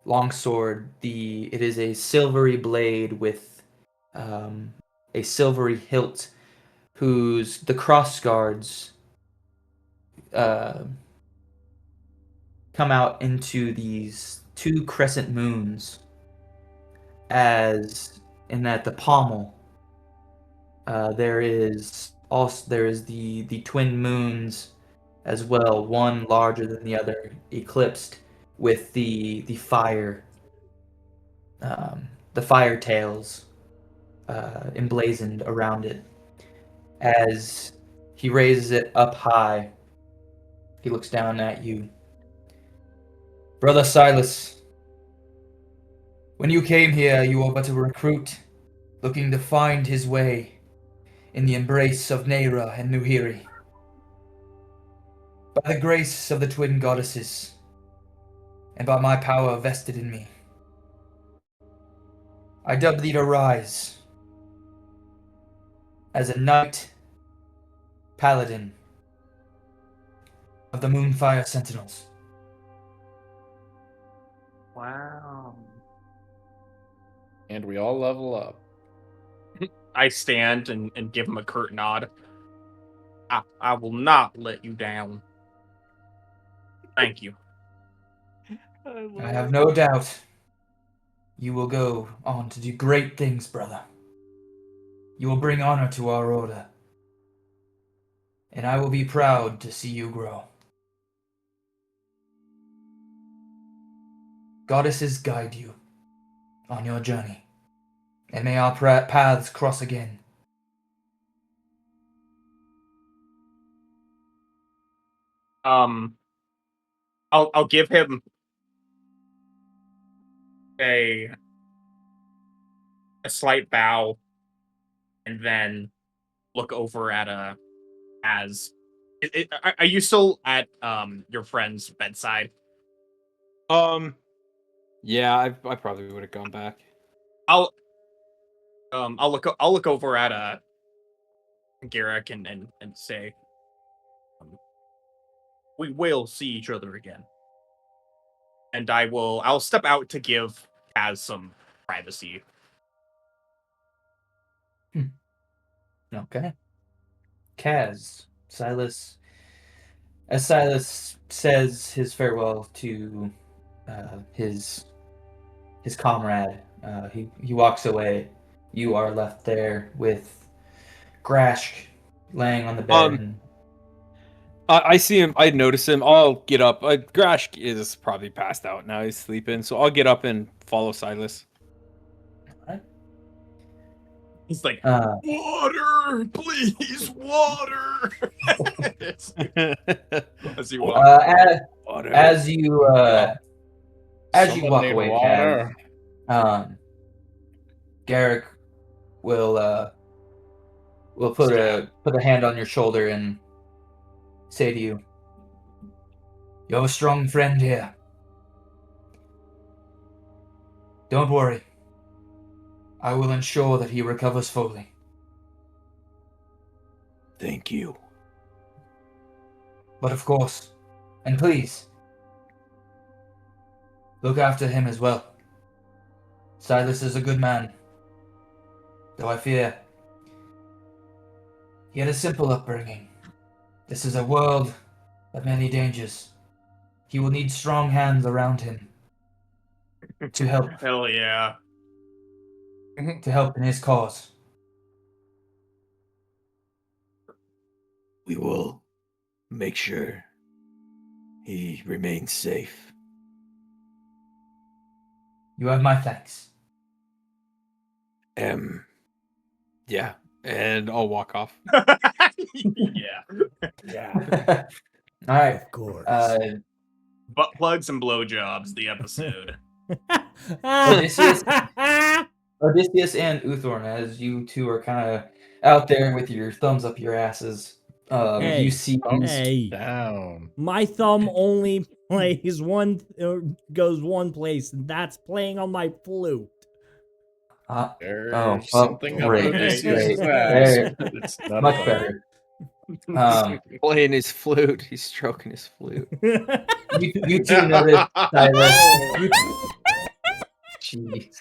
longsword. It is a silvery blade with a silvery hilt, the cross guards come out into these two crescent moons, as in at the pommel there is the twin moons as well, one larger than the other, eclipsed with the fire tails emblazoned around it. As he raises it up high, he looks down at you. Brother Silas, when you came here, you were but a recruit looking to find his way in the embrace of Neira and Nuhiri. By the grace of the twin goddesses, and by my power vested in me, I dub thee to rise as a knight paladin of the Moonfire Sentinels. Wow. And we all level up. I stand and give him a curt nod. I will not let you down. Thank you. I have no doubt you will go on to do great things, brother. You will bring honor to our order, and I will be proud to see you grow. Goddesses guide you on your journey, and may our paths cross again. I'll give him a slight bow, and then look over at are you still at your friend's bedside? Yeah, I probably would have gone back. I'll look over at Garrick and say, we will see each other again. And I'll step out to give Kaz some privacy. Okay. Kaz, Silas. As Silas says his farewell to his comrade, he walks away. You are left there with Grashk laying on the bed. And I see him. I notice him. I'll get up. Grash is probably passed out now. He's sleeping, so I'll get up and follow Silas. He's like, uh, water, please, water. As you walk. as you walk Someone need away, water. Kaz, Garrick will put a hand on your shoulder and say to you, "You have a strong friend here. Don't worry. I will ensure that he recovers fully." Thank you. But of course, and please, look after him as well. Silas is a good man, though I fear he had a simple upbringing. This is a world of many dangers. He will need strong hands around him to help Hell yeah. in his cause. We will make sure he remains safe. You have my thanks. Yeah, and I'll walk off. Yeah. Yeah. All right. Of course. Butt plugs and blowjobs, the episode. Odysseus and Uthorn, as you two are kind of out there with your thumbs up your asses, Hey, you see Hey, Down. my thumb only plays goes one place, and that's playing on my flute. There's well, something up great, Odysseus' great. ass. There, It's not much a better. Playing his flute. He's stroking his flute. You two notice Silas. Jeez.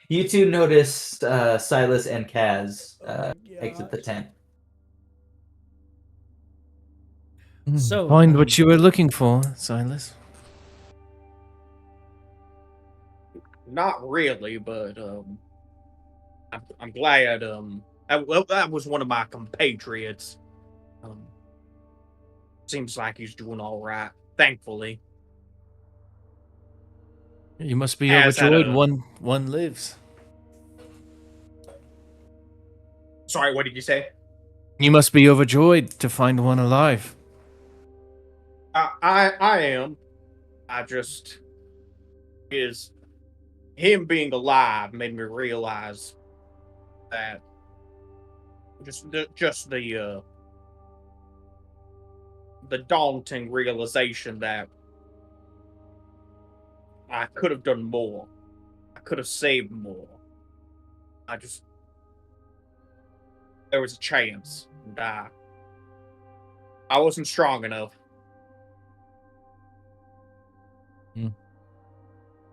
You two notice Silas and Kaz exit the tent. So, Find what you were looking for, Silas. Not really, but I'm glad that was one of my compatriots. Seems like he's doing all right, thankfully. You must be Has had overjoyed. One lives. Sorry, what did you say? You must be overjoyed to find one alive. I am. I just him being alive made me realize that the daunting realization that I could have done more. I could have saved more. There was a chance, and I wasn't strong enough.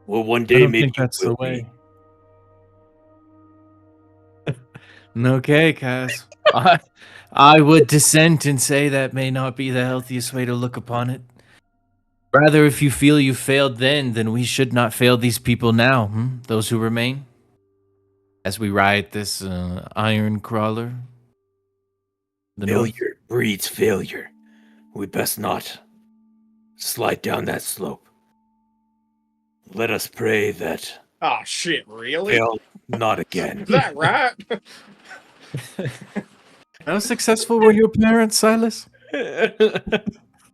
Well, one I day don't maybe think that's you the will way. be. Okay, Kaz. I would dissent and say that may not be the healthiest way to look upon it. Rather, if you feel you failed then we should not fail these people now, those who remain. As we ride this iron crawler. The north. Failure breeds failure. We best not slide down that slope. Let us pray that Oh shit, really? fail not again. Is that right? How successful were your parents, Silas?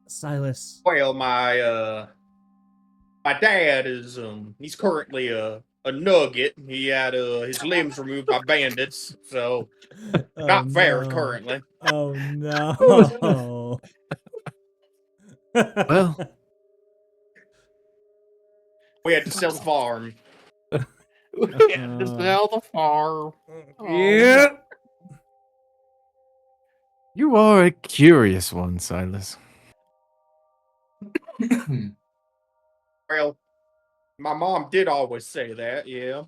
Silas. Well, my dad is he's currently a nugget. He had his limbs removed by bandits, so not fair currently. Oh no. Well, We had to sell the farm. Sell the farm. Yeah. you are a curious one, Silas. Well, my mom did always say that, yeah.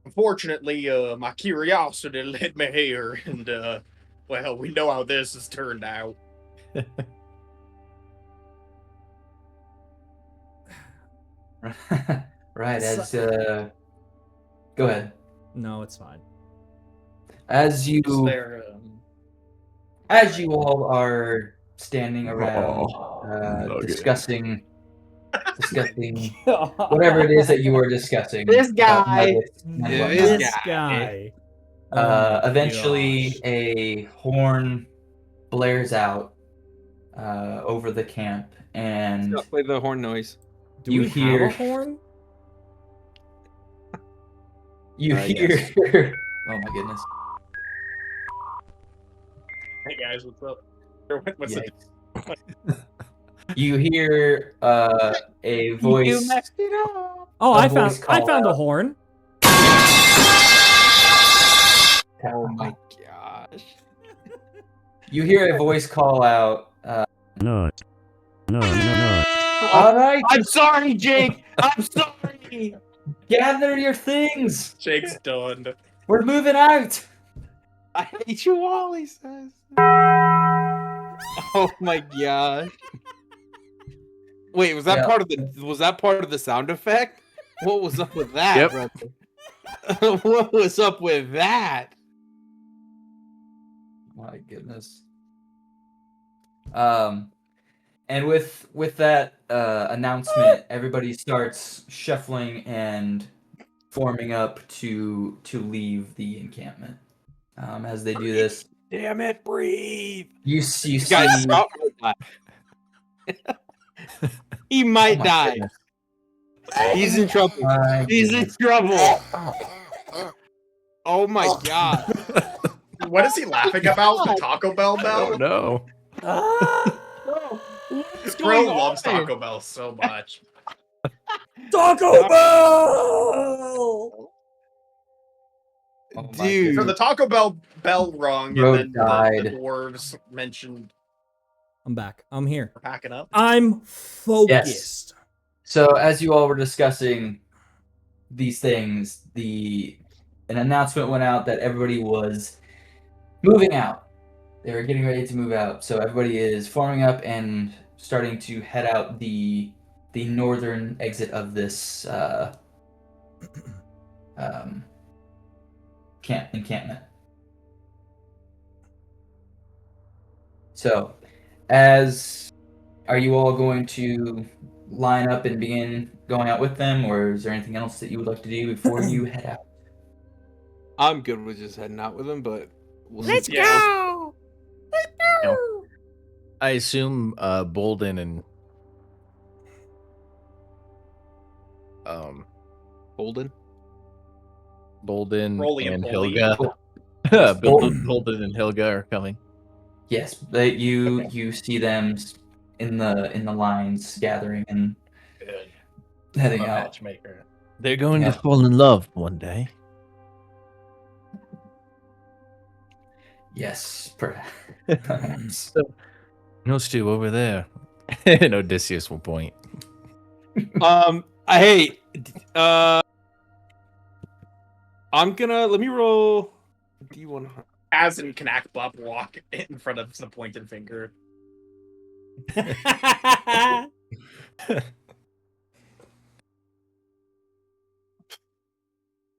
Unfortunately, my curiosity led me here, and well, we know how this has turned out. Right, So- as go ahead. No, it's fine. As you Is there, as you all are standing around nugget. discussing whatever it is that you are discussing. This about guy. nuggets and Yeah, whatnot. This guy. Oh my Eventually, gosh. a horn blares out over the camp, and Let's play the horn noise. Do you we hear- have a horn? you hear. Yes. Oh my goodness! hey guys, what's up? What's it? Yikes. You hear a voice. it up. Oh, A I voice found call a out. horn. Oh my gosh. You hear a voice call out. No. All right, I'm sorry, Jake. I'm sorry. gather your things. Jake's done. We're moving out. I hate you all, he says. Oh my gosh. Wait, was that Yeah. part of the sound effect? What was up with that, Yep. brother? What was up with that? My goodness. And with that announcement, everybody starts shuffling and forming up to leave the encampment. As they do this, Damn it, breathe. you You see. guys, stop. He might Oh my die. goodness. He's in trouble. My He's in goodness. trouble. Oh my god. What is he laughing about? The Taco Bell bell? No. What's Bro going loves on? Taco Bell so much. Taco Bell! Oh my Dude. So the Taco Bell rung, Bro and then the died. dwarves mentioned I'm back. I'm here. we're packing up. I'm focused. So as you all were discussing these things, an announcement went out that everybody was moving out. They were getting ready to move out. So everybody is forming up and starting to head out the northern exit of this encampment. So, are you all going to line up and begin going out with them, or is there anything else that you would like to do before you head out? I'm good with just heading out with him, but we'll see. Let's go. Let's go. I assume Bolden and Holden. Bolden and Roly-poly. Hilga. Bolden and Hilga are coming. Yes, but you see them in the lines gathering and Good. heading I'm a out. matchmaker. They're going Yeah. to fall in love one day. Yes, perhaps. Those two over there. And Odysseus will point. Hey, I'm gonna let me roll D100. As in Knack Bop walk in front of the pointed finger.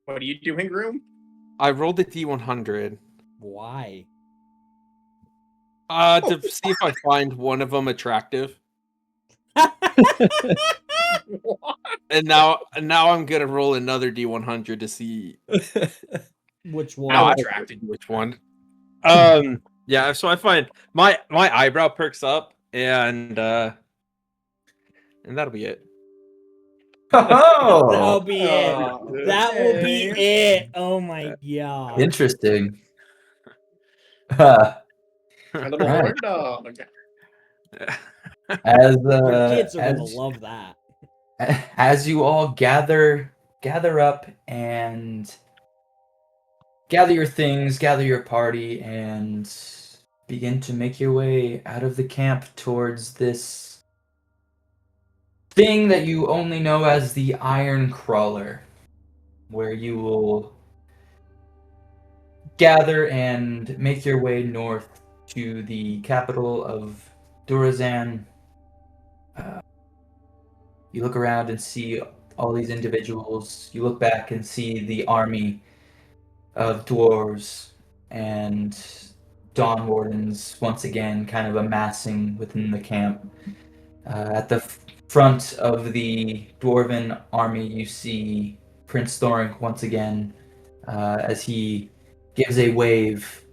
What are you doing, Groom? I rolled a D100. Why? To see if I find one of them attractive. And now I'm gonna roll another D100 to see Which one? How attracted? which one. Yeah, so I find my eyebrow perks up and that'll be it. Oh, That'll be it. Oh, That will be okay. it. Oh my god. interesting. A little Right. horn dog. As Your kids are as, gonna love that. as you all gather up and gather your things, gather your party, and begin to make your way out of the camp towards this thing that you only know as the Iron Crawler. where you will gather and make your way north to the capital of Durazan. You look around and see all these individuals. You look back and see the army of dwarves and Dawn Wardens once again kind of amassing within the camp. At the front of the dwarven army, you see Prince Thorink once again as he gives a wave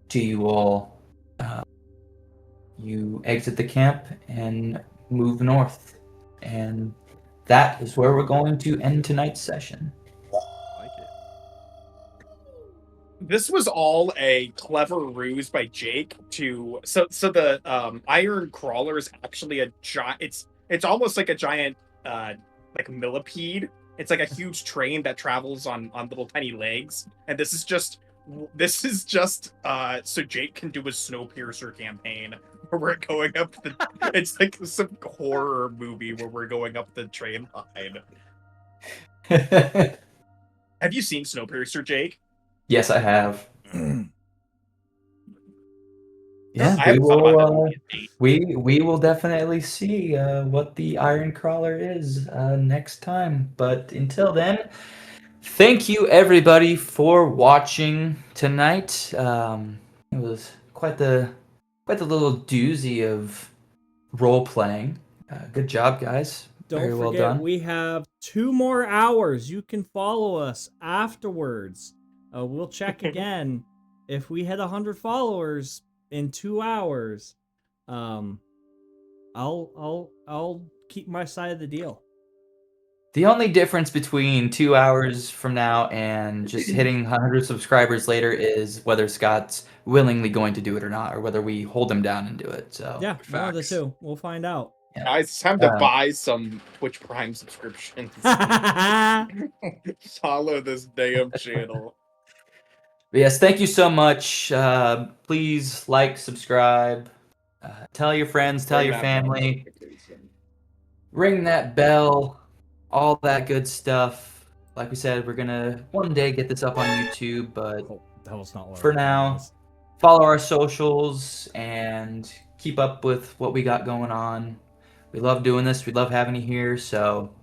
to you all. You exit the camp and move north. And that is where we're going to end tonight's session. This was all a clever ruse by Jake to so the iron crawler is actually a giant. It's almost like a giant like millipede. It's like a huge train that travels on little tiny legs, and this is just so Jake can do a Snowpiercer campaign where we're going up the. It's like some horror movie where we're going up the train line. Have you seen Snowpiercer, Jake? Yes, I have. Yeah, I haven't thought about that movie in days. we will definitely see what the Iron Crawler is next time. But until then, thank you everybody for watching tonight. It was quite the little doozy of role playing. Good job, guys. Very Don't well forget, done. we have 2 more hours. You can follow us afterwards. We'll check again. If we hit 100 followers in 2 hours, I'll keep my side of the deal. The only difference between 2 hours from now and just hitting 100 subscribers later is whether Scott's willingly going to do it or not, or whether we hold him down and do it. So Yeah, one of the two. We'll find out. Yeah. Guys, it's time to buy some Twitch Prime subscriptions. Follow this damn channel. But yes, thank you so much. Please like, subscribe, tell your friends, tell your family, ring that bell, all that good stuff. Like we said, we're gonna one day get this up on YouTube, but That was not what for I now, was. follow our socials and keep up with what we got going on. We love doing this. We love having you here. So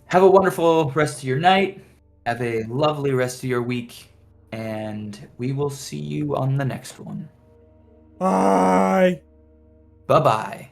have a wonderful rest of your night. Have a lovely rest of your week. And we will see you on the next one. Bye. Bye-bye.